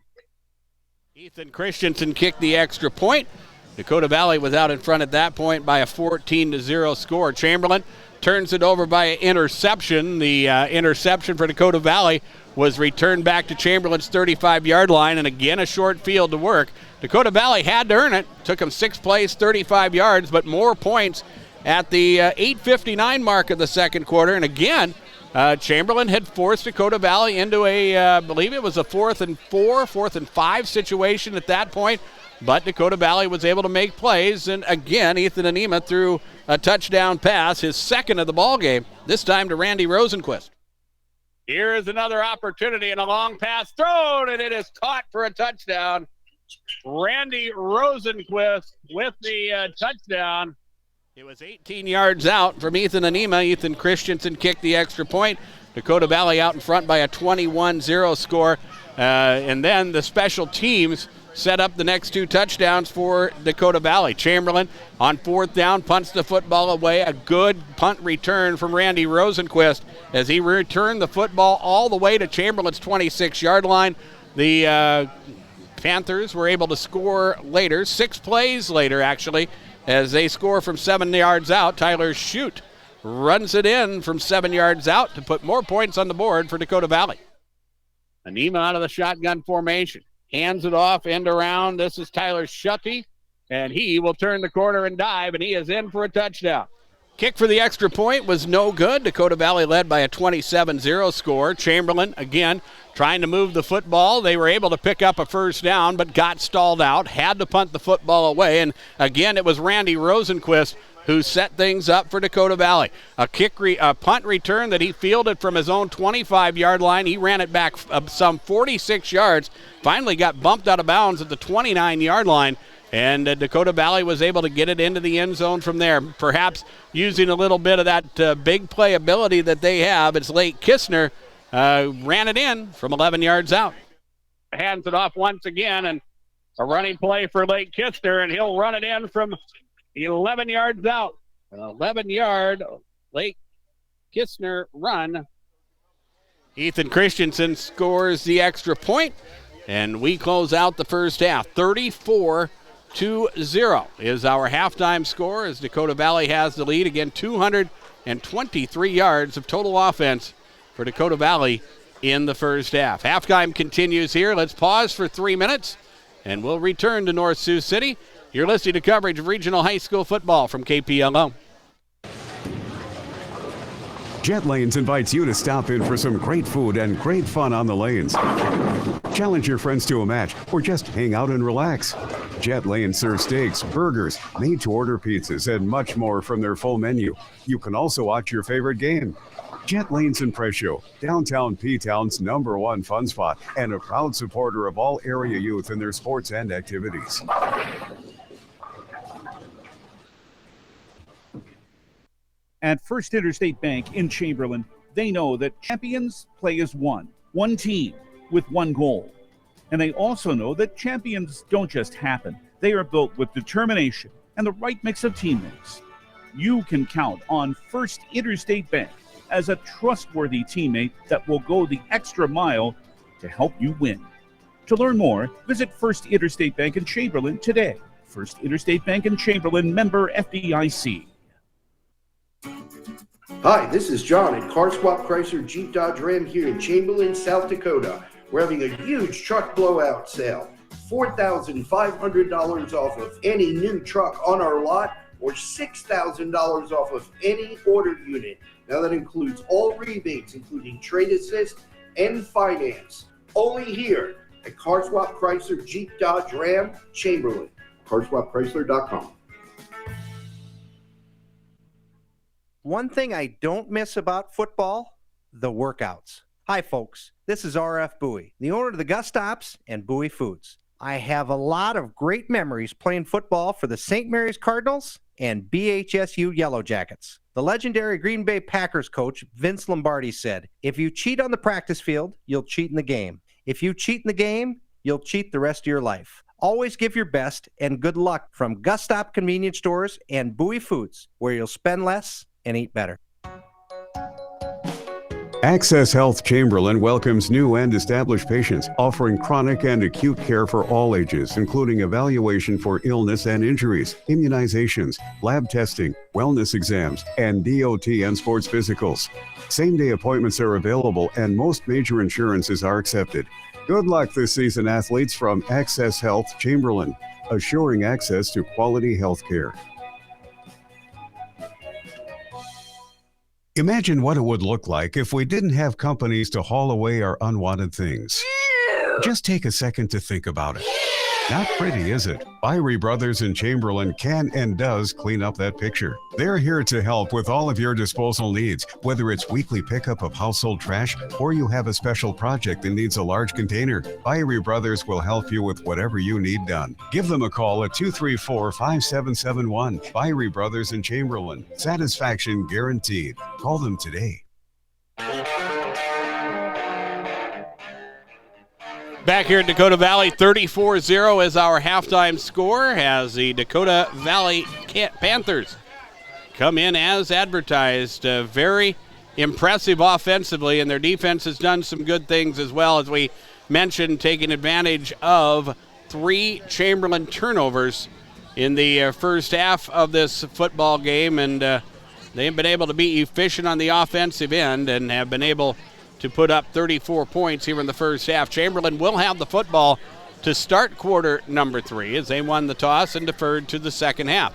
Ethan Christensen kicked the extra point. Dakota Valley was out in front at that point by a 14-0 score. Chamberlain turns it over by an interception. The interception for Dakota Valley was returned back to Chamberlain's 35-yard line, and again a short field to work. Dakota Valley had to earn it. Took them 6 plays, 35 yards, but more points at the 8:59 mark of the second quarter. And again, Chamberlain had forced Dakota Valley into I believe it was a 4th and 4, 4th and 5 situation at that point. But Dakota Valley was able to make plays, and again, Ethan Anima threw a touchdown pass, his second of the ball game, this time to Randy Rosenquist. Here is another opportunity, and a long pass thrown, and it is caught for a touchdown. Randy Rosenquist with the touchdown. It was 18 yards out from Ethan Anima. Ethan Christensen kicked the extra point. Dakota Valley out in front by a 21-0 score. And then the special teams set up the next 2 touchdowns for Dakota Valley. Chamberlain on 4th down punts the football away. A good punt return from Randy Rosenquist as he returned the football all the way to Chamberlain's 26-yard line. The Panthers were able to score later, 6 plays later actually, as they score from 7 yards out. Tyler Shute runs it in from 7 yards out to put more points on the board for Dakota Valley. Anima out of the shotgun formation. Hands it off, end around. This is Tyler Schutte, and he will turn the corner and dive, and he is in for a touchdown. Kick for the extra point was no good. Dakota Valley led by a 27-0 score. Chamberlain, again, trying to move the football. They were able to pick up a first down, but got stalled out, had to punt the football away, and again, it was Randy Rosenquist who set things up for Dakota Valley. A punt return that he fielded from his own 25-yard line. He ran it back some 46 yards, finally got bumped out of bounds at the 29-yard line, and Dakota Valley was able to get it into the end zone from there, perhaps using a little bit of that big play ability that they have. It's Lake Kistner ran it in from 11 yards out. Hands it off once again, and a running play for Lake Kistner, and he'll run it in from 11 yards out. An 11-yard Lake Kistner run. Ethan Christensen scores the extra point, and we close out the first half. 34-0 is our halftime score as Dakota Valley has the lead. Again, 223 yards of total offense for Dakota Valley in the first half. Halftime continues here. Let's pause for 3 minutes, and we'll return to North Sioux City. You're listening to coverage of regional high school football from KPLO. Jet Lanes invites you to stop in for some great food and great fun on the lanes. Challenge your friends to a match or just hang out and relax. Jet Lanes serves steaks, burgers, made-to-order pizzas, and much more from their full menu. You can also watch your favorite game. Jet Lanes in Prescio, downtown P-Town's #1 fun spot, and a proud supporter of all area youth in their sports and activities. At First Interstate Bank in Chamberlain, they know that champions play as one team with one goal. And they also know that champions don't just happen. They are built with determination and the right mix of teammates. You can count on First Interstate Bank as a trustworthy teammate that will go the extra mile to help you win. To learn more, visit First Interstate Bank in Chamberlain today. First Interstate Bank in Chamberlain, member FDIC. Hi, this is John at Car Swap Chrysler Jeep Dodge Ram here in Chamberlain, South Dakota. we're having a huge truck blowout sale. $4,500 off of any new truck on our lot, or $6,000 off of any ordered unit. Now that includes all rebates, including trade assist and finance. Only here at CarSwap Chrysler Jeep Dodge Ram Chamberlain. CarSwapChrysler.com. One thing I don't miss about football, the workouts. Hi folks, this is RF Bowie, the owner of the Gus Stops and Bowie Foods. I have a lot of great memories playing football for the St. Mary's Cardinals and BHSU Yellow Jackets. The legendary Green Bay Packers coach Vince Lombardi said, "If you cheat on the practice field, you'll cheat in the game. If you cheat in the game, you'll cheat the rest of your life. Always give your best and good luck from Gus Stop Convenience Stores and Bowie Foods, where you'll spend less and eat better." Access Health Chamberlain welcomes new and established patients, offering chronic and acute care for all ages, including evaluation for illness and injuries, immunizations, lab testing, wellness exams, and DOT and sports physicals. Same-day appointments are available and most major insurances are accepted. Good luck this season, athletes, from Access Health Chamberlain, assuring access to quality health care. Imagine what it would look like if we didn't have companies to haul away our unwanted things. Just take a second to think about it. Not pretty, is it? Byrie Brothers in Chamberlain can and does clean up that picture. They're here to help with all of your disposal needs, whether it's weekly pickup of household trash or you have a special project that needs a large container. Byrie Brothers will help you with whatever you need done. Give them a call at 234-5771. Byrie Brothers in Chamberlain. Satisfaction guaranteed. Call them today. Back here in Dakota Valley, 34-0 is our halftime score as the Dakota Valley Panthers come in as advertised. Very impressive offensively, and their defense has done some good things as well, as we mentioned, taking advantage of 3 Chamberlain turnovers in the first half of this football game, and they've been able to be efficient on the offensive end and have been able to put up 34 points here in the first half. Chamberlain will have the football to start quarter number 3 as they won the toss and deferred to the second half.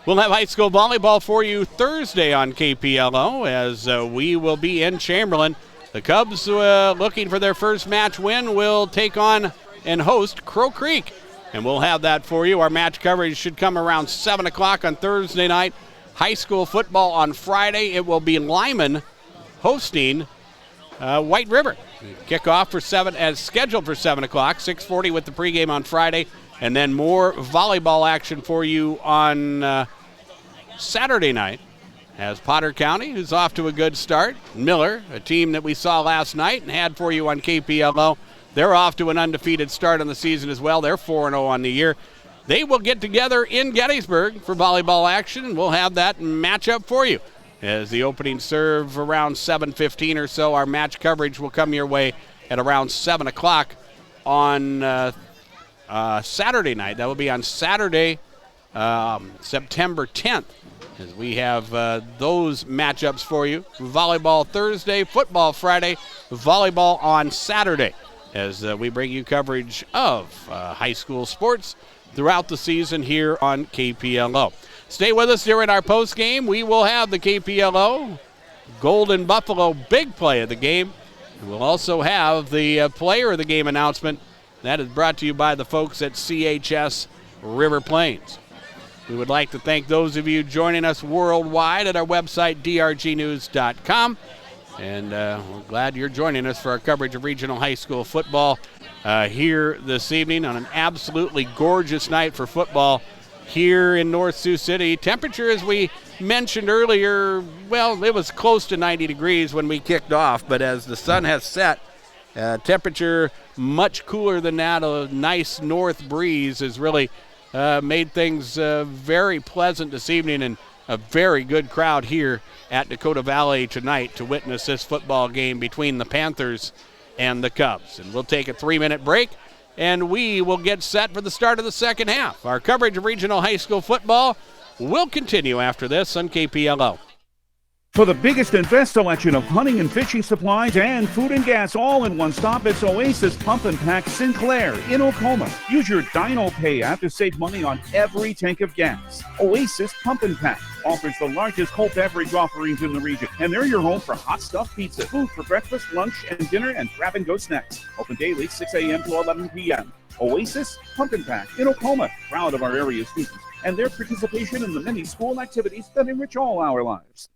We'll have high school volleyball for you Thursday on KPLO as we will be in Chamberlain. The Cubs, looking for their first match win, will take on and host Crow Creek. And we'll have that for you. Our match coverage should come around 7 o'clock on Thursday night. High school football on Friday. It will be Lyman hosting White River. Kickoff for 7 as scheduled for 7 o'clock, 6:40 with the pregame on Friday, and then more volleyball action for you on Saturday night as Potter County, who's off to a good start. Miller, a team that we saw last night and had for you on KPLO, they're off to an undefeated start on the season as well. They're 4-0 on the year. They will get together in Gettysburg for volleyball action, and we'll have that matchup for you. As the opening serve around 7:15 or so, our match coverage will come your way at around 7 o'clock on Saturday night. That will be on Saturday, September 10th, as we have those matchups for you. Volleyball Thursday, football Friday, volleyball on Saturday, as we bring you coverage of high school sports throughout the season here on KPLO. Stay with us during our post game. We will have the KPLO Golden Buffalo big play of the game. We'll also have the player of the game announcement. That is brought to you by the folks at CHS River Plains. We would like to thank those of you joining us worldwide at our website, drgnews.com. And we're glad you're joining us for our coverage of regional high school football here this evening on an absolutely gorgeous night for football here in North Sioux City. Temperature, as we mentioned earlier, well, it was close to 90 degrees when we kicked off, but as the sun has set, temperature much cooler than that. A nice north breeze has really made things very pleasant this evening, and a very good crowd here at Dakota Valley tonight to witness this football game between the Panthers and the Cubs. And we'll take a 3-minute break, and we will get set for the start of the second half. Our coverage of regional high school football will continue after this on KPLO. For the biggest and best selection of hunting and fishing supplies and food and gas all in one stop, it's Oasis Pump and Pack Sinclair in Oklahoma. Use your Dino Pay app to save money on every tank of gas. Oasis Pump and Pack offers the largest cold beverage offerings in the region, and they're your home for hot stuffed pizza, food for breakfast, lunch, and dinner, and grab-and-go snacks. Open daily 6 a.m. to 11 p.m. Oasis Pump and Pack in Oklahoma, proud of our area students and their participation in the many school activities that enrich all our lives.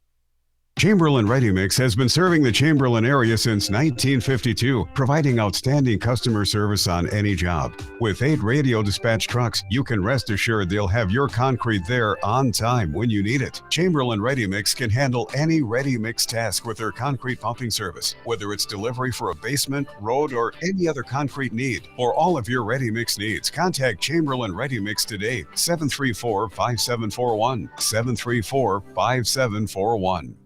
Chamberlain Ready Mix has been serving the Chamberlain area since 1952, providing outstanding customer service on any job. With 8 radio dispatch trucks, you can rest assured they'll have your concrete there on time when you need it. Chamberlain Ready Mix can handle any ready mix task with their concrete pumping service, whether it's delivery for a basement, road, or any other concrete need. For all of your ready mix needs, contact Chamberlain Ready Mix today, 734-5741, 734-5741.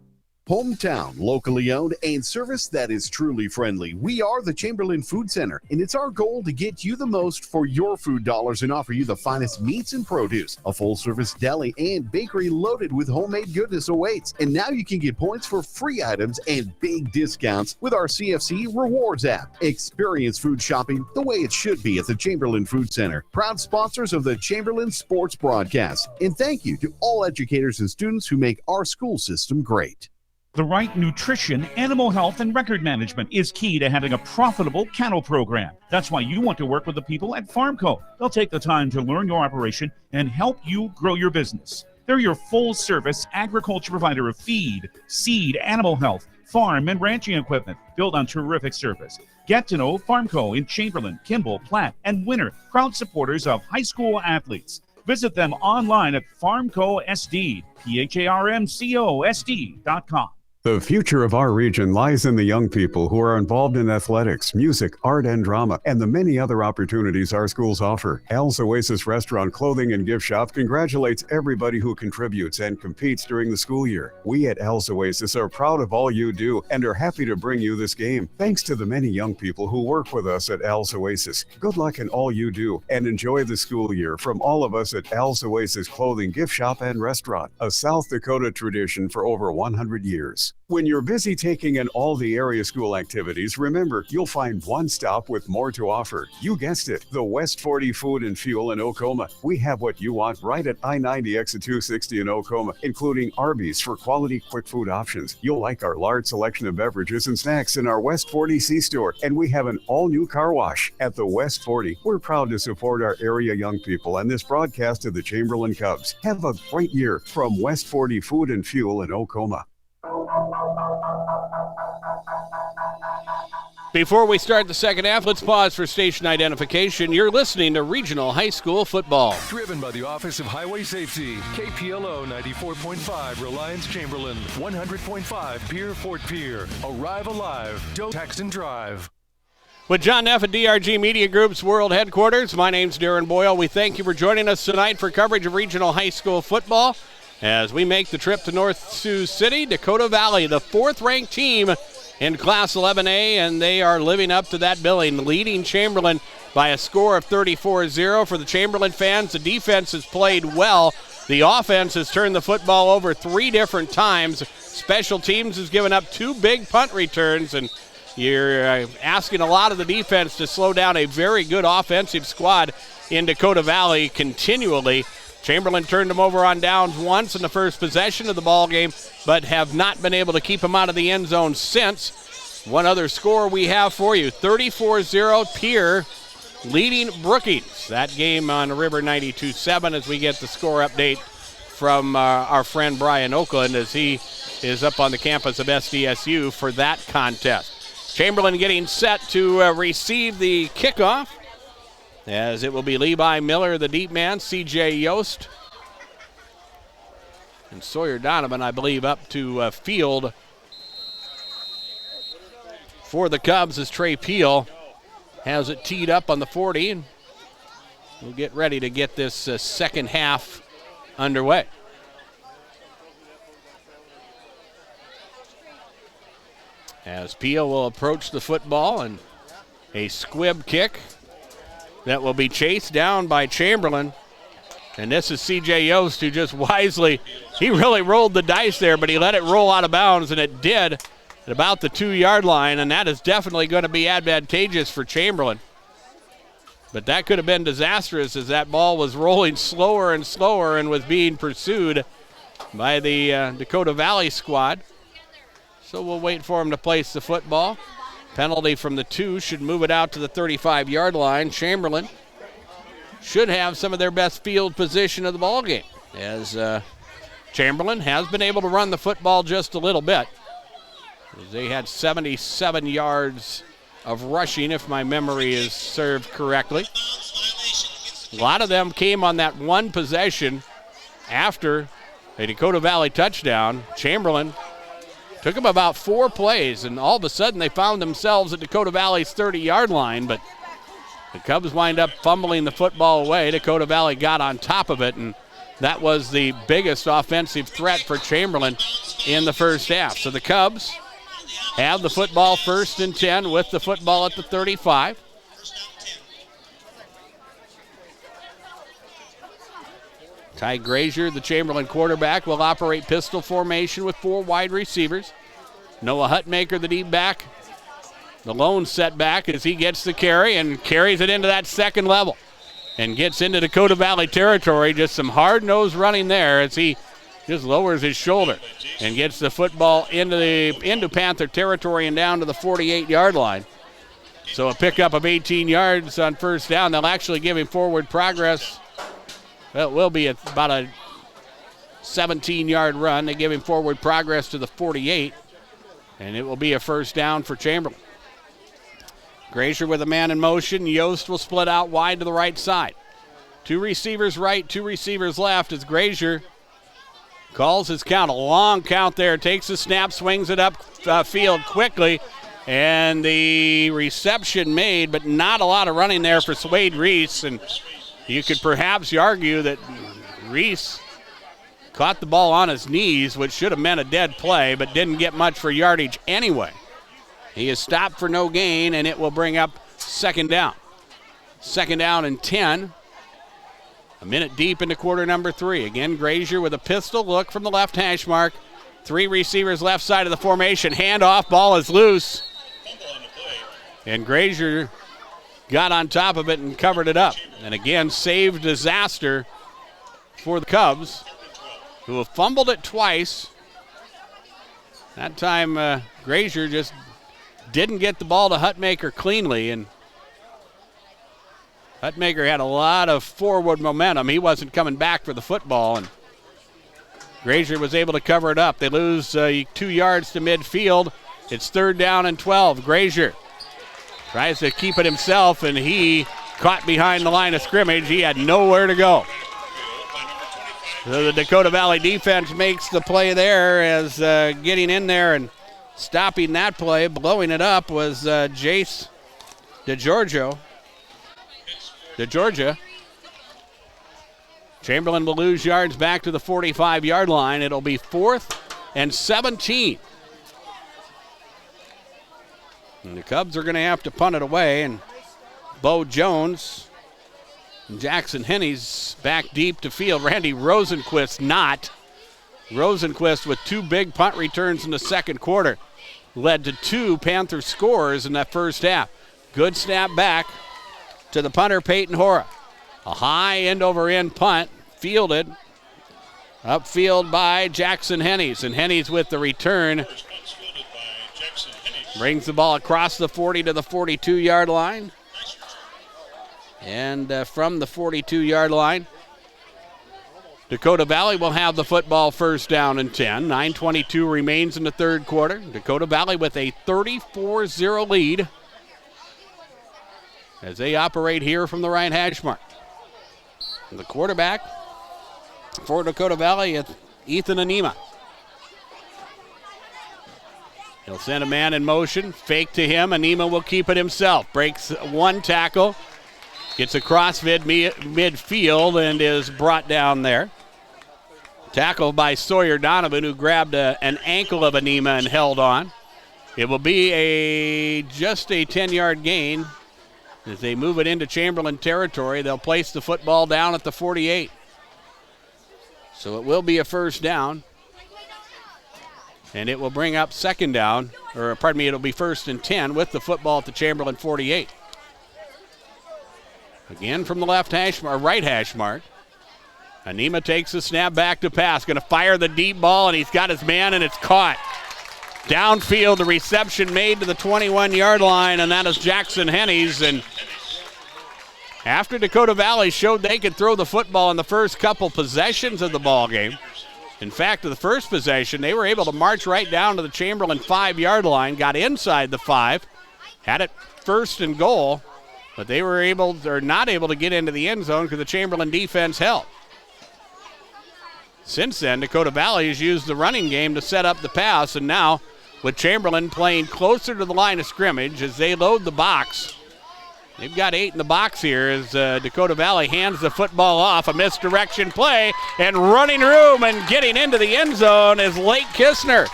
Hometown, locally owned, and service that is truly friendly. We are the Chamberlain Food Center, and it's our goal to get you the most for your food dollars and offer you the finest meats and produce. A full-service deli and bakery loaded with homemade goodness awaits. And now you can get points for free items and big discounts with our CFC Rewards app. Experience food shopping the way it should be at the Chamberlain Food Center. Proud sponsors of the Chamberlain Sports Broadcast. And thank you to all educators and students who make our school system great. The right nutrition, animal health, and record management is key to having a profitable cattle program. That's why you want to work with the people at Farmco. They'll take the time to learn your operation and help you grow your business. They're your full-service agriculture provider of feed, seed, animal health, farm, and ranching equipment built on terrific service. Get to know Farmco in Chamberlain, Kimball, Platte, and Winter, proud supporters of high school athletes. Visit them online at farmcosd, PHARMCOSD.com. The future of our region lies in the young people who are involved in athletics, music, art, and drama, and the many other opportunities our schools offer. Al's Oasis Restaurant, Clothing, and Gift Shop congratulates everybody who contributes and competes during the school year. We at Al's Oasis are proud of all you do and are happy to bring you this game. Thanks to the many young people who work with us at Al's Oasis. Good luck in all you do and enjoy the school year from all of us at Al's Oasis Clothing, Gift Shop, and Restaurant, a South Dakota tradition for over 100 years. When you're busy taking in all the area school activities, remember, you'll find one stop with more to offer. You guessed it, the West 40 Food and Fuel in Oklahoma. We have what you want right at I-90 exit 260 in Oklahoma, including Arby's for quality quick food options. You'll like our large selection of beverages and snacks in our West 40 C-Store, and we have an all-new car wash. At the West 40, we're proud to support our area young people and this broadcast of the Chamberlain Cubs. Have a great year from West 40 Food and Fuel in Oklahoma. Before we start the second half, let's pause for station identification. You're listening to Regional High School Football. Driven by the Office of Highway Safety. KPLO 94.5 Reliance Chamberlain. 100.5 Pier Fort Pier. Arrive alive. Don't text and drive. With John Neff at DRG Media Group's World Headquarters, my name's Darren Boyle. We thank you for joining us tonight for coverage of Regional High School Football. As we make the trip to North Sioux City, Dakota Valley, the 4th-ranked team in Class 11A, and they are living up to that billing, leading Chamberlain by a score of 34-0. For the Chamberlain fans, the defense has played well. The offense has turned the football over 3 different times. Special teams has given up 2 big punt returns, and you're asking a lot of the defense to slow down a very good offensive squad in Dakota Valley continually. Chamberlain turned them over on downs once in the first possession of the ball game, but have not been able to keep them out of the end zone since. One other score we have for you, 34-0 Pier leading Brookings. That game on River 92.7 as we get the score update from our friend Brian Oakland as he is up on the campus of SDSU for that contest. Chamberlain getting set to receive the kickoff, as it will be Levi Miller, the deep man, C.J. Yost, and Sawyer Donovan, I believe, up to field for the Cubs as Trey Peel has it teed up on the 40. And we'll get ready to get this second half underway. As Peel will approach the football, and a squib kick that will be chased down by Chamberlain And this is C.J. Yost, who just wisely, he really rolled the dice there, but he let it roll out of bounds, and it did at about the 2-yard line, and that is definitely going to be advantageous for Chamberlain. But that could have been disastrous as that ball was rolling slower and slower and was being pursued by the Dakota Valley squad. So we'll wait for him to place the football. Penalty from the 2 should move it out to the 35-yard line. Chamberlain should have some of their best field position of the ball game, as Chamberlain has been able to run the football just a little bit. They had 77 yards of rushing, if my memory is served correctly. A lot of them came on that one possession after a Dakota Valley touchdown. Chamberlain took them about 4 plays, and all of a sudden they found themselves at Dakota Valley's 30-yard line, but the Cubs wind up fumbling the football away. Dakota Valley got on top of it, and that was the biggest offensive threat for Chamberlain in the first half. So the Cubs have the football 1st and 10 with the football at the 35. Ty Grazier, the Chamberlain quarterback, will operate pistol formation with 4 wide receivers. Noah Hutmaker, the deep back, the lone setback as he gets the carry and carries it into that second level and gets into Dakota Valley territory. Just some hard-nosed running there as he just lowers his shoulder and gets the football into Panther territory and down to the 48-yard line. So a pickup of 18 yards on first down. They'll actually give him forward progress. Well, it will be about a 17-yard run. They give him forward progress to the 48, and it will be a first down for Chamberlain. Grazier with a man in motion. Yost will split out wide to the right side. 2 receivers right, 2 receivers left as Grazier calls his count. A long count there. Takes the snap, swings it up field quickly, and the reception made, but not a lot of running there for Swade Reese. And you could perhaps argue that Reese caught the ball on his knees, which should have meant a dead play, but didn't get much for yardage anyway. He is stopped for no gain, and it will bring up second down. Second down and 10. A minute deep into quarter number 3. Again, Grazier with a pistol look from the left hash mark. 3 receivers left side of the formation. Handoff, ball is loose. And Grazier got on top of it and covered it up. And again, save disaster for the Cubs, who have fumbled it twice. That time, Grazier just didn't get the ball to Hutmaker cleanly, and Hutmaker had a lot of forward momentum. He wasn't coming back for the football, and Grazier was able to cover it up. They lose 2 yards to midfield. It's 3rd down and 12. Grazier tries to keep it himself, and he caught behind the line of scrimmage. He had nowhere to go. So the Dakota Valley defense makes the play there as getting in there and stopping that play, blowing it up, was Jace DeGiorgio. Chamberlain will lose yards back to the 45-yard line. It'll be 4th and 17. And the Cubs are going to have to punt it away, and Bo Jones and Jackson Henney's back deep to field. Randy Rosenquist not. Rosenquist with 2 big punt returns in the second quarter led to 2 Panther scores in that first half. Good snap back to the punter, Peyton Hora. A high end-over-end punt, fielded upfield by Jackson Hennies, and Hennies with the return brings the ball across the 40 to the 42-yard line. And from the 42-yard line, Dakota Valley will have the football 1st down and 10. 9:22 remains in the third quarter. Dakota Valley with a 34-0 lead as they operate here from the right hash mark. And the quarterback for Dakota Valley is Ethan Anima. He'll send a man in motion, fake to him. Anima will keep it himself. Breaks 1 tackle, gets across midfield, and is brought down there. Tackled by Sawyer Donovan, who grabbed an ankle of Anima and held on. It will be just a 10-yard gain. As they move it into Chamberlain territory, they'll place the football down at the 48. So it will be a first down. And it will bring up second down, or pardon me, it'll be 1st and 10 with the football at the Chamberlain 48. Again from the left hash mark, right hash mark. Anima takes the snap back to pass, going to fire the deep ball, and he's got his man, and it's caught. Downfield, the reception made to the 21-yard line, and that is Jackson Hennies. And after Dakota Valley showed they could throw the football in the first couple possessions of the ball game, in fact, the first possession, they were able to march right down to the Chamberlain 5-yard line, got inside the 5, had it 1st and goal, but they were not able to get into the end zone because the Chamberlain defense held. Since then, Dakota Valley has used the running game to set up the pass, and now with Chamberlain playing closer to the line of scrimmage as they load the box. They've got 8 in the box here as Dakota Valley hands the football off. A misdirection play and running room and getting into the end zone is Lake Kistner.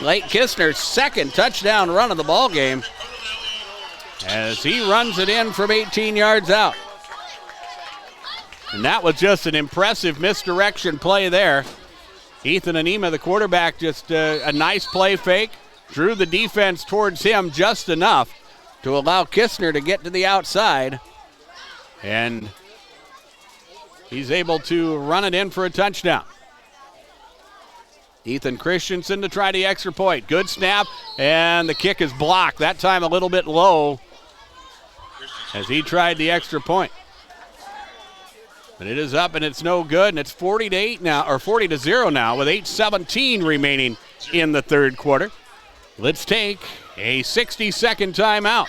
Lake Kistner's second touchdown run of the ball game as he runs it in from 18 yards out. And that was just an impressive misdirection play there. Ethan Anima, the quarterback, just a nice play fake, drew the defense towards him just enough to allow Kistner to get to the outside. And he's able to run it in for a touchdown. Ethan Christensen to try the extra point. Good snap, and the kick is blocked. That time a little bit low as he tried the extra point. But it is up and it's no good, and it's 40-8 now, or 40-0 now, with 8:17 remaining in the third quarter. Let's take a 60-second timeout.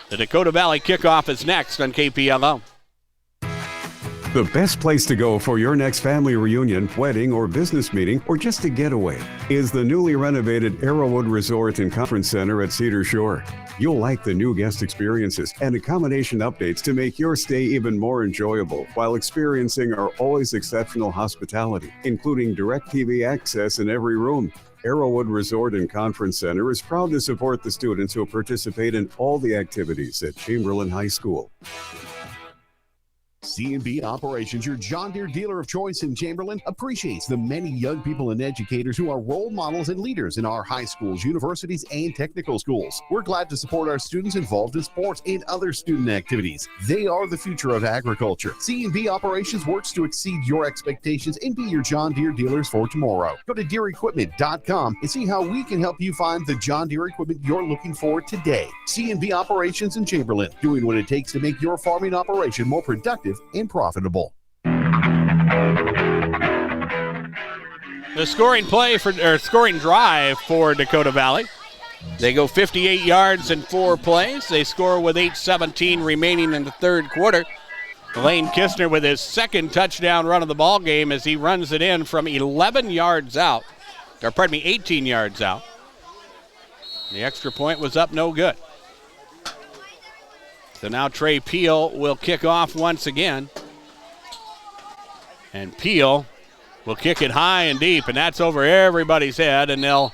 The Dakota Valley kickoff is next on KPLO. The best place to go for your next family reunion, wedding, or business meeting, or just a getaway is the newly renovated Arrowwood Resort and Conference Center at Cedar Shore. You'll like the new guest experiences and accommodation updates to make your stay even more enjoyable while experiencing our always exceptional hospitality, including DirecTV access in every room. Arrowwood Resort and Conference Center is proud to support the students who participate in all the activities at Chamberlain High School. C&B Operations, your John Deere dealer of choice in Chamberlain, appreciates the many young people and educators who are role models and leaders in our high schools, universities, and technical schools. We're glad to support our students involved in sports and other student activities. They are the future of agriculture. C&B Operations works to exceed your expectations and be your John Deere dealers for tomorrow. Go to DeereEquipment.com and see how we can help you find the John Deere equipment you're looking for today. C&B Operations in Chamberlain, doing what it takes to make your farming operation more productive and profitable. The scoring drive for Dakota Valley. They go 58 yards in 4 plays. They score with 8:17 remaining in the third quarter. Lane Kistner with his second touchdown run of the ball game as he runs it in from 11 yards out, or pardon me, 18 yards out. The extra point was up, no good. So now Trey Peel will kick off once again. And Peel will kick it high and deep, and that's over everybody's head, and they'll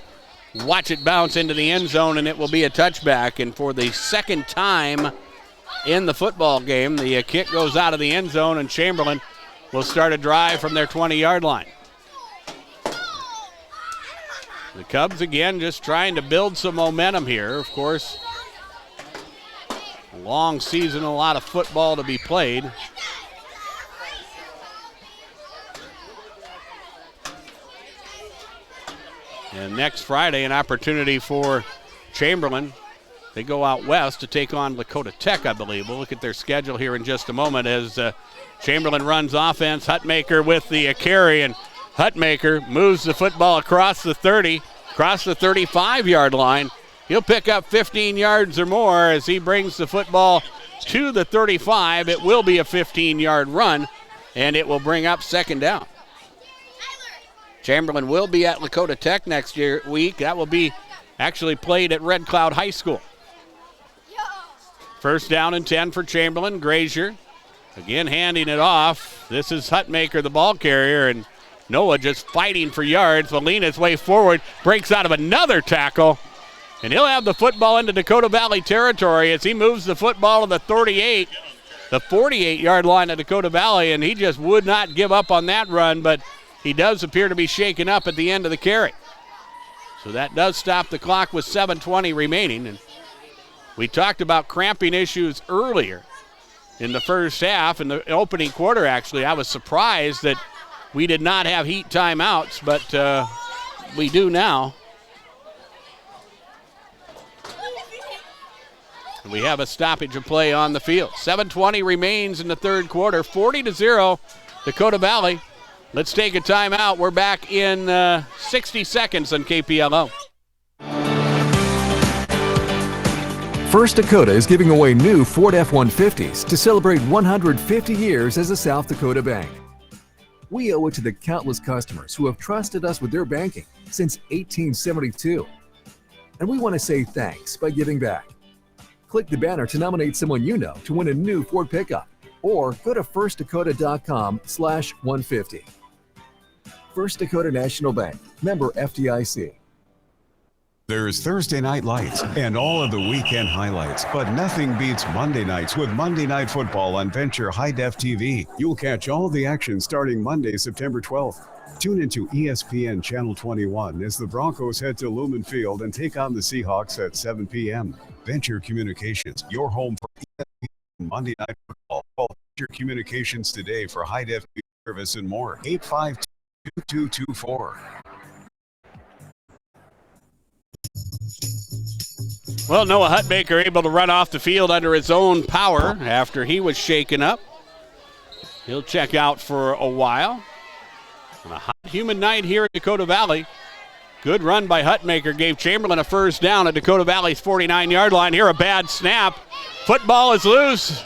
watch it bounce into the end zone, and it will be a touchback. And for the second time in the football game, the kick goes out of the end zone, and Chamberlain will start a drive from their 20-yard line. The Cubs, again, just trying to build some momentum here. Of course, a long season, a lot of football to be played. And next Friday, an opportunity for Chamberlain. They go out west to take on Lakota Tech, I believe. We'll look at their schedule here in just a moment as Chamberlain runs offense. Hutmaker with the carry, and Hutmaker moves the football across the 30, across the 35-yard line. He'll pick up 15 yards or more as he brings the football to the 35. It will be a 15-yard run, and it will bring up second down. Chamberlain will be at Lakota Tech next week. That will be actually played at Red Cloud High School. First down and 10 for Chamberlain. Grazier again handing it off. This is Hutmaker, the ball carrier, and Noah just fighting for yards. Will lean his way forward, breaks out of another tackle, and he'll have the football into Dakota Valley territory as he moves the football to the 38. the 48-yard line of Dakota Valley, and he just would not give up on that run, but he does appear to be shaken up at the end of the carry. So that does stop the clock with 7:20 remaining. And we talked about cramping issues earlier in the first half, in the opening quarter, actually. I was surprised that we did not have heat timeouts, but we do now. And we have a stoppage of play on the field. 7:20 remains in the third quarter. 40-0, Dakota Valley. Let's take a timeout. We're back in 60 seconds on KPLO. First Dakota is giving away new Ford F-150s to celebrate 150 years as a South Dakota bank. We owe it to the countless customers who have trusted us with their banking since 1872. And we want to say thanks by giving back. Click the banner to nominate someone you know to win a new Ford pickup, or go to firstdakota.com/150. First Dakota National Bank, member FDIC. There's Thursday Night Lights and all of the weekend highlights, but nothing beats Monday nights with Monday Night Football on Venture High Def TV. You'll catch all the action starting Monday, September 12th. Tune into ESPN Channel 21 as the Broncos head to Lumen Field and take on the Seahawks at 7 p.m. Venture Communications, your home for ESPN Monday Night Football. Call Venture Communications today for high def service and more. 852-2224. Well, Noah Hutmaker able to run off the field under his own power after he was shaken up. He'll check out for a while. On a hot, humid night here at Dakota Valley. Good run by Hutmaker gave Chamberlain a first down at Dakota Valley's 49-yard line. Here a bad snap. Football is loose.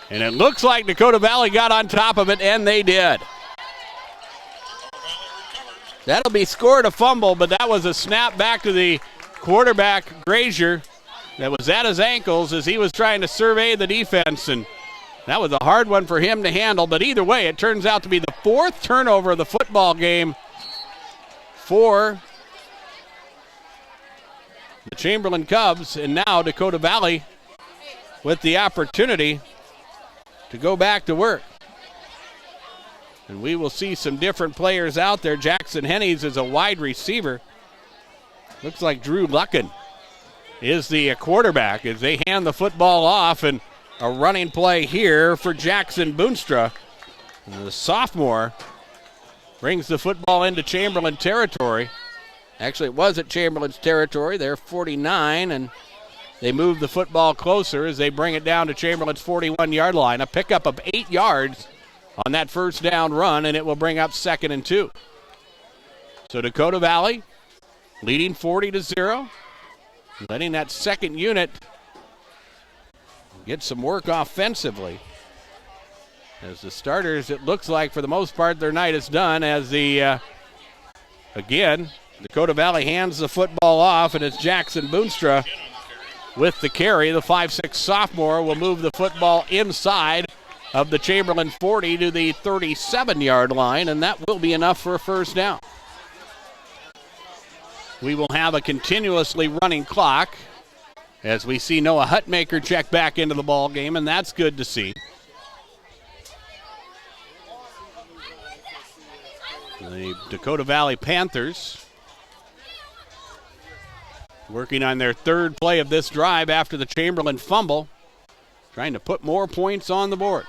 And it looks like Dakota Valley got on top of it, and they did. That'll be scored a fumble, but that was a snap back to the quarterback, Grazier, that was at his ankles as he was trying to survey the defense, and that was a hard one for him to handle. But either way, it turns out to be the fourth turnover of the football game for the Chamberlain Cubs, and now Dakota Valley with the opportunity to go back to work. And we will see some different players out there. Jackson Hennies is a wide receiver. Looks like Drew Lucken is the quarterback as they hand the football off, and a running play here for Jackson Boonstra. The sophomore brings the football into Chamberlain territory. Actually, it was at Chamberlain's territory. They're 49, and they move the football closer as they bring it down to Chamberlain's 41-yard line. A pickup of 8 yards on that first down run, and it will bring up 2nd and 2. So Dakota Valley leading 40-0, letting that second unit get some work offensively. As the starters, it looks like for the most part their night is done, as the, again, Dakota Valley hands the football off, and it's Jackson Boonstra with the carry. The 5'6" sophomore will move the football inside of the Chamberlain 40 to the 37-yard line, and that will be enough for a first down. We will have a continuously running clock as we see Noah Hutmaker check back into the ball game, and that's good to see. The Dakota Valley Panthers working on their third play of this drive after the Chamberlain fumble, trying to put more points on the board.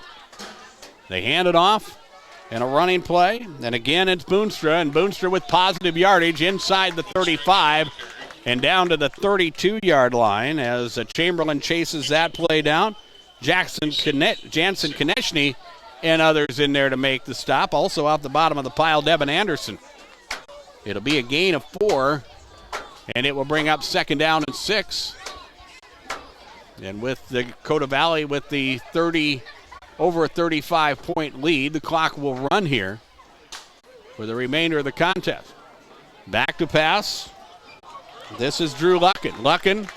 They hand it off and a running play, and again it's Boonstra, and Boonstra with positive yardage inside the 35 and down to the 32-yard line as Chamberlain chases that play down. Jansen Konechny and others in there to make the stop. Also off the bottom of the pile, Devin Anderson. It'll be a gain of 4, and it will bring up 2nd down and 6. And with the Dakota Valley with the over a 35-point lead, the clock will run here for the remainder of the contest. Back to pass. This is Drew Lucken. Lucken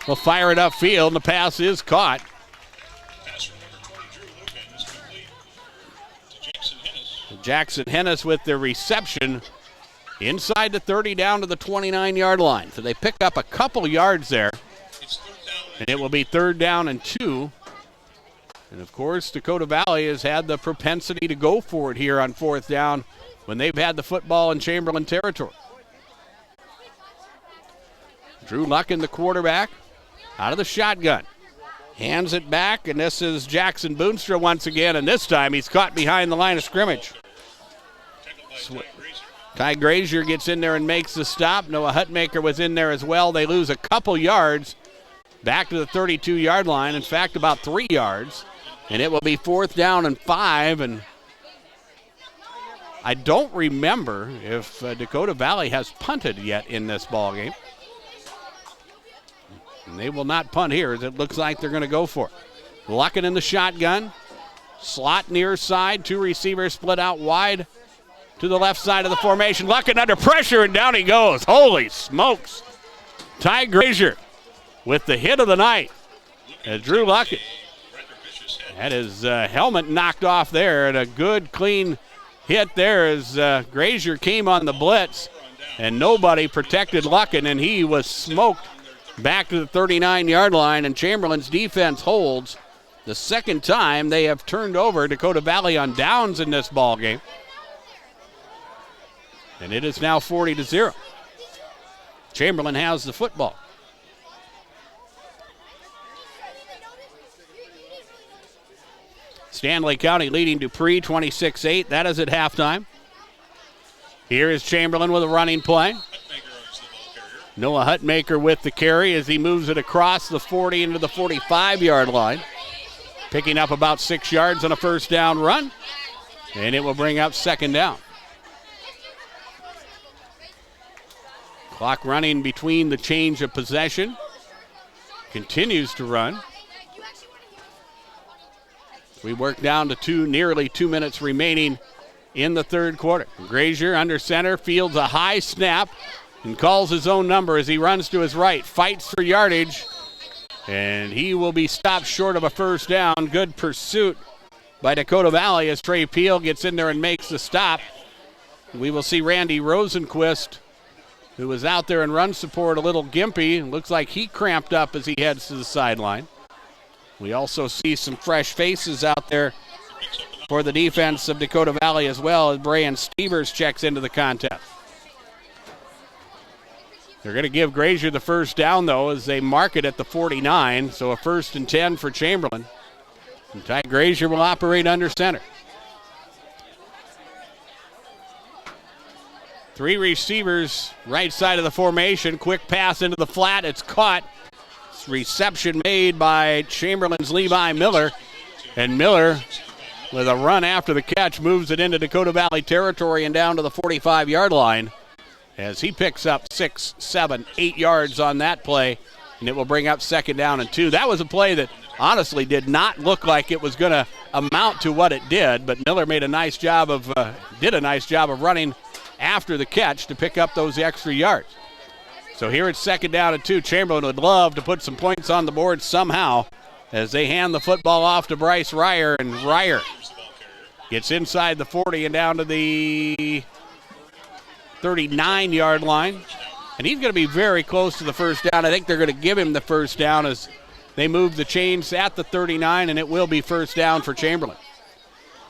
will fire it upfield, and the pass is caught. Jackson Hennis with the reception inside the 30 down to the 29-yard line. So they pick up a couple yards there, and it will be 3rd down and 2 And, of course, Dakota Valley has had the propensity to go for it here on fourth down when they've had the football in Chamberlain territory. Drew Luckin, the quarterback, out of the shotgun. Hands it back, and this is Jackson Boonstra once again, and this time he's caught behind the line of scrimmage. Ty Grazier gets in there and makes the stop. Noah Hutmaker was in there as well. They lose a couple yards back to the 32-yard line. In fact, about 3 yards. And it will be fourth down and 5. And I don't remember if Dakota Valley has punted yet in this ballgame. And they will not punt here, as it looks like they're going to go for it. Luckin in the shotgun. Slot near side. 2 receivers split out wide to the left side of the formation. Luckin under pressure, and down he goes. Holy smokes. Ty Grazier with the hit of the night. Drew Luckin had his helmet knocked off there, and a good, clean hit there as Grazier came on the blitz, and nobody protected Luckin, and he was smoked back to the 39-yard line, and Chamberlain's defense holds. The second time they have turned over Dakota Valley on downs in this ball game. And it is now 40-0. Chamberlain has the football. Stanley County leading Dupree 26-8. That is at halftime. Here is Chamberlain with a running play. Noah Hutmaker with the carry as he moves it across the 40 into the 45-yard line. Picking up about 6 yards on a first down run. And it will bring up second down. Clock running between the change of possession. Continues to run. We work down to nearly 2 minutes remaining in the third quarter. Grazier under center, fields a high snap and calls his own number as he runs to his right. Fights for yardage, and he will be stopped short of a first down. Good pursuit by Dakota Valley as Trey Peel gets in there and makes the stop. We will see Randy Rosenquist, who was out there in run support, a little gimpy. Looks like he cramped up as he heads to the sideline. We also see some fresh faces out there for the defense of Dakota Valley as well, as Brian Stevers checks into the contest. They're going to give Grazier the first down, though, as they mark it at the 49, so a 1st and 10 for Chamberlain. And Ty Grazier will operate under center. 3 receivers right side of the formation. Quick pass into the flat. It's caught. Reception made by Chamberlain's Levi Miller, and Miller with a run after the catch moves it into Dakota Valley territory and down to the 45-yard line as he picks up 6, 7, 8 yards on that play, and it will bring up second down and 2. That was a play that honestly did not look like it was going to amount to what it did, but Miller did a nice job of running after the catch to pick up those extra yards. So here it's second down and 2. Chamberlain would love to put some points on the board somehow as they hand the football off to Bryce Ryer, and Ryer gets inside the 40 and down to the 39-yard line. And he's going to be very close to the first down. I think they're going to give him the first down as they move the chains at the 39, and it will be first down for Chamberlain.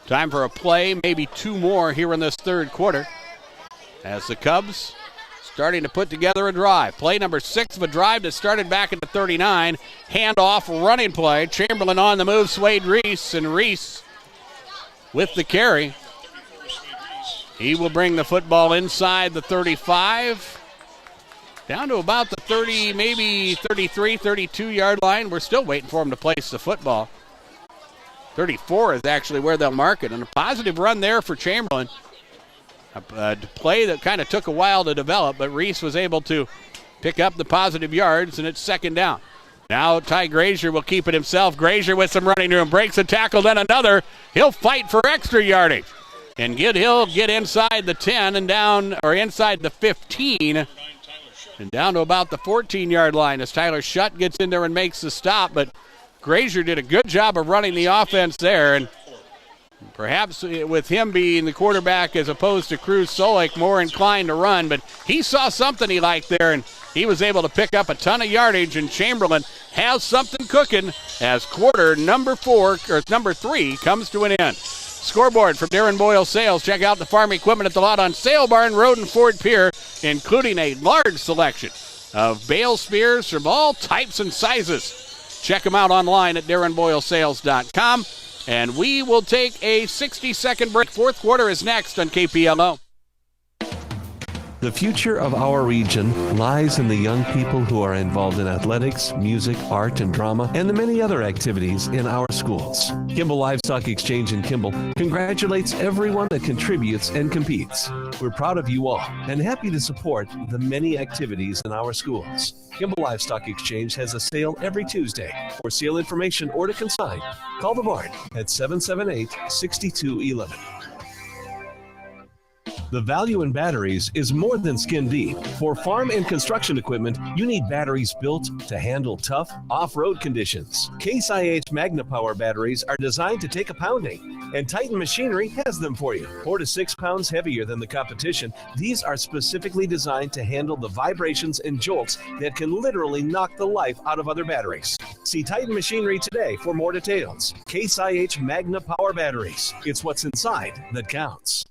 Time for a play, maybe 2 more here in this third quarter as the Cubs starting to put together a drive. Play number 6 of a drive that started back at the 39. Handoff, running play. Chamberlain on the move, Swade Reese, and Reese with the carry. He will bring the football inside the 35, down to about the 30, maybe 33, 32-yard line. We're still waiting for him to place the football. 34 is actually where they'll mark it, and a positive run there for Chamberlain. A play that kind of took a while to develop, but Reese was able to pick up the positive yards, and it's second down. Now Ty Grazier will keep it himself. Grazier with some running room, breaks a tackle, then another. He'll fight for extra yardage, and he'll get inside the 10 and down, or inside the 15, and down to about the 14-yard line as Tyler Shutt gets in there and makes the stop, but Grazier did a good job of running the offense there, and Perhaps with him being the quarterback as opposed to Cruz Solik, more inclined to run, but he saw something he liked there, and he was able to pick up a ton of yardage, and Chamberlain has something cooking as quarter number 3 comes to an end. Scoreboard from Darren Boyle Sales. Check out the farm equipment at the lot on Sale Barn Road and Ford Pier, including a large selection of bale spears from all types and sizes. Check them out online at darrenboylesales.com. And we will take a 60-second break. Fourth quarter is next on KPLO. The future of our region lies in the young people who are involved in athletics, music, art, and drama, and the many other activities in our schools. Kimball Livestock Exchange in Kimball congratulates everyone that contributes and competes. We're proud of you all and happy to support the many activities in our schools. Kimball Livestock Exchange has a sale every Tuesday. For sale information or to consign, call the barn at 778-6211. The value in batteries is more than skin deep. For farm and construction equipment, you need batteries built to handle tough off-road conditions. Case IH Magna Power batteries are designed to take a pounding, and Titan Machinery has them for you. 4 to 6 pounds heavier than the competition, these are specifically designed to handle the vibrations and jolts that can literally knock the life out of other batteries. See Titan Machinery today for more details. Case IH Magna Power batteries. It's what's inside that counts.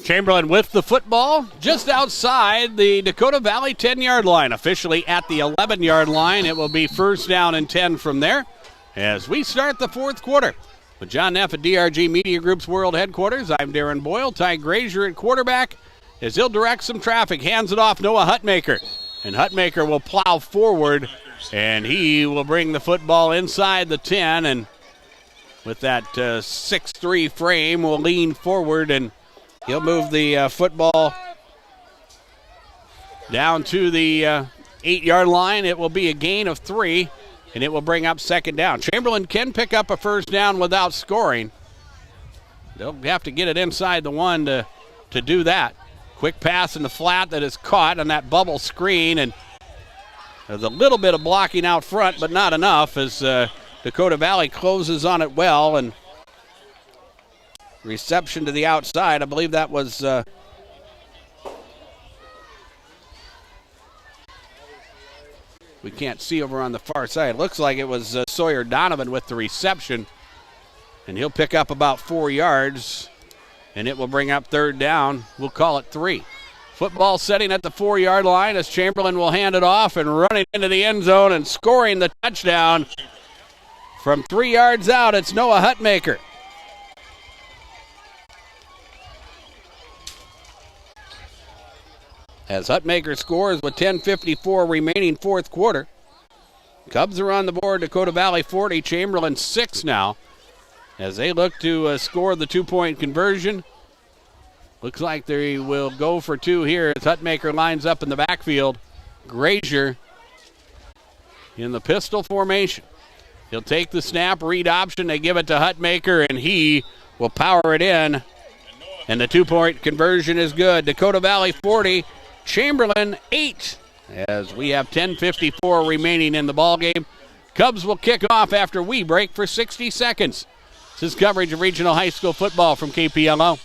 Chamberlain with the football just outside the Dakota Valley 10-yard line. Officially at the 11-yard line. It will be first down and 10 from there as we start the fourth quarter. With John Neff at DRG Media Group's World Headquarters, I'm Darren Boyle. Ty Grazier at quarterback as he'll direct some traffic. Hands it off Noah Hutmaker. And Hutmaker will plow forward, and he will bring the football inside the 10. And with that 6'3" frame, will lean forward, and he'll move the football down to the 8-yard line. It will be a gain of 3, and it will bring up second down. Chamberlain can pick up a first down without scoring. They'll have to get it inside the 1 to do that. Quick pass in the flat that is caught on that bubble screen, and there's a little bit of blocking out front, but not enough as Dakota Valley closes on it well, and reception to the outside. I believe that was we can't see over on the far side. It looks like it was Sawyer Donovan with the reception, and he'll pick up about 4 yards, and it will bring up third down. We'll call it 3. Football setting at the 4-yard line as Chamberlain will hand it off and run it into the end zone and scoring the touchdown from 3 yards out. It's Noah Hutmaker. As Hutmaker scores with 10:54 remaining fourth quarter. Cubs are on the board. Dakota Valley 40, Chamberlain 6 now as they look to score the 2-point conversion. Looks like they will go for 2 here as Hutmaker lines up in the backfield. Grazier in the pistol formation. He'll take the snap, read option. They give it to Hutmaker, and he will power it in. And the 2-point conversion is good. Dakota Valley 40, Chamberlain 8, as we have 10:54 remaining in the ballgame. Cubs will kick off after we break for 60 seconds. This is coverage of regional high school football from KPLO.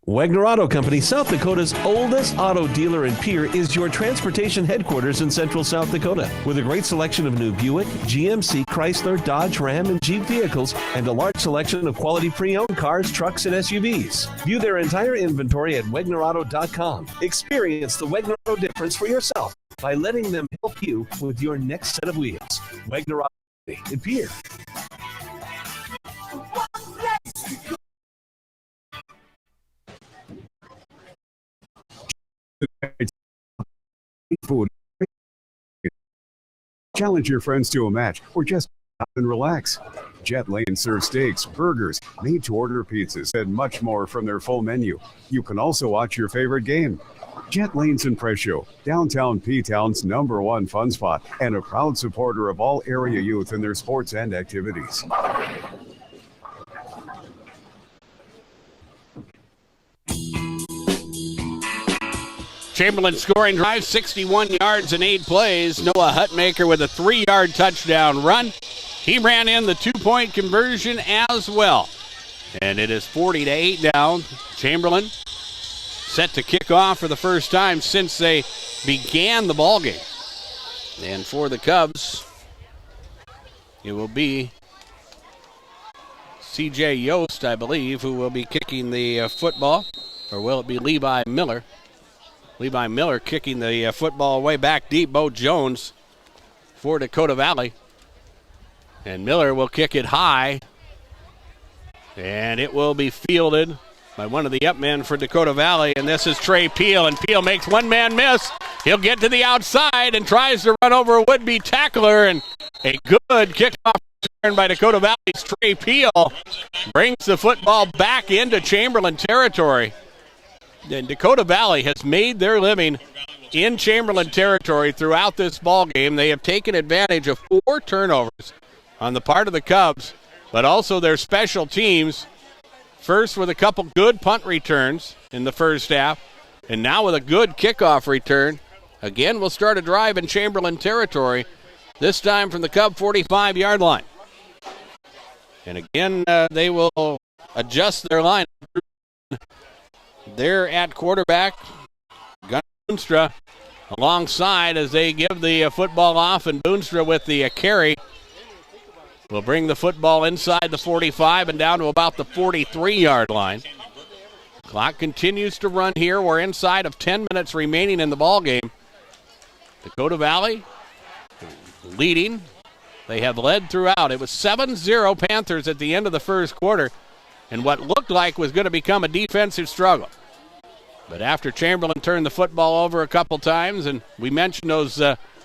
Wagner Auto Company, South Dakota's oldest auto dealer and peer, is your transportation headquarters in central South Dakota. With a great selection of new Buick, GMC, Chrysler, Dodge, Ram, and Jeep vehicles, and a large selection of quality pre-owned cars, trucks, and SUVs. View their entire inventory at WagnerAuto.com. Experience the Wagner Auto difference for yourself by letting them help you with your next set of wheels. Wagner Auto Company and peer. Food. Challenge your friends to a match or just stop and relax. Jet Lane serves steaks, burgers, made-to-order pizzas, and much more from their full menu. You can also watch your favorite game. Jet Lane's Impresso, downtown P-Town's #1 fun spot, and a proud supporter of all area youth in their sports and activities. Chamberlain scoring drive, 61 yards and 8 plays. Noah Hutmaker with a 3-yard touchdown run. He ran in the 2-point conversion as well. And it is 40-8 down. Chamberlain set to kick off for the first time since they began the ball game. And for the Cubs, it will be C.J. Yost, I believe, who will be kicking the football. Or will it be Levi Miller? Levi Miller kicking the football way back deep. Bo Jones for Dakota Valley. And Miller will kick it high. And it will be fielded by one of the up men for Dakota Valley. And this is Trey Peel. And Peel makes one man miss. He'll get to the outside and tries to run over a would-be tackler. And a good kickoff return by Dakota Valley's Trey Peel brings the football back into Chamberlain territory. And Dakota Valley has made their living in Chamberlain territory throughout this ball game. They have taken advantage of 4 turnovers on the part of the Cubs, but also their special teams. First with a couple good punt returns in the first half, and now with a good kickoff return. Again, we'll start a drive in Chamberlain territory, this time from the Cub 45-yard line. And again, they will adjust their line. They're at quarterback, Gunnar Boonstra alongside as they give the football off, and Boonstra with the carry will bring the football inside the 45 and down to about the 43-yard line. Clock continues to run here. We're inside of 10 minutes remaining in the ball game. Dakota Valley leading. They have led throughout. It was 7-0 Panthers at the end of the first quarter, and what looked like was going to become a defensive struggle. But after Chamberlain turned the football over a couple times, and we mentioned those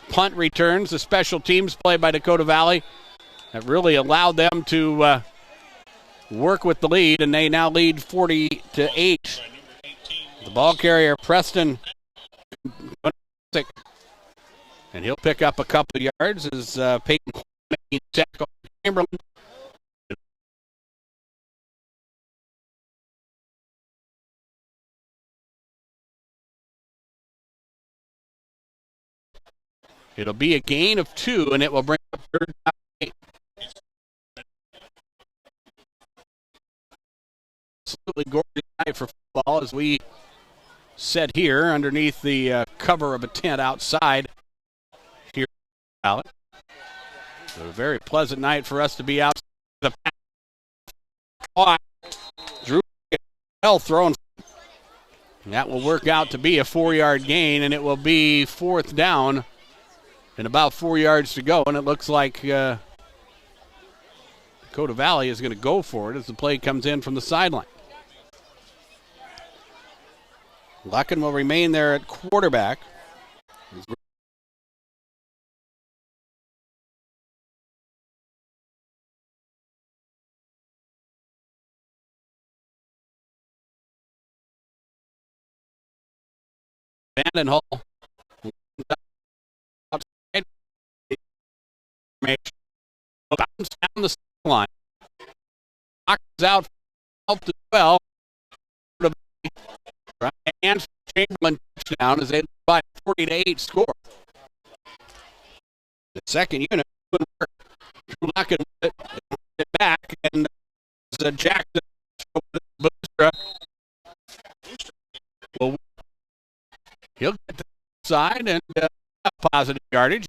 punt returns, the special teams play by Dakota Valley, that really allowed them to work with the lead, and they now lead 40-8. The ball carrier, Preston, and he'll pick up a couple of yards as Peyton making tackle Chamberlain. It'll be a gain of 2, and it will bring up third down. Absolutely gorgeous night for football as we sit here underneath the cover of a tent outside here in Allen. So a very pleasant night for us to be outside. Drew well thrown. That will work out to be a 4-yard gain, and it will be 4th down and about 4 yards to go. And it looks like Dakota Valley is going to go for it as the play comes in from the sideline. Lucken will remain there at quarterback. Vandenhall outside. Bounce down the sideline. Knocks out 12-12. And Chamberlain touchdown as they lead by 40-8 score. The second unit Drew Lucken with it back, and Jackson Boonstra will he'll get to the side and positive yardage.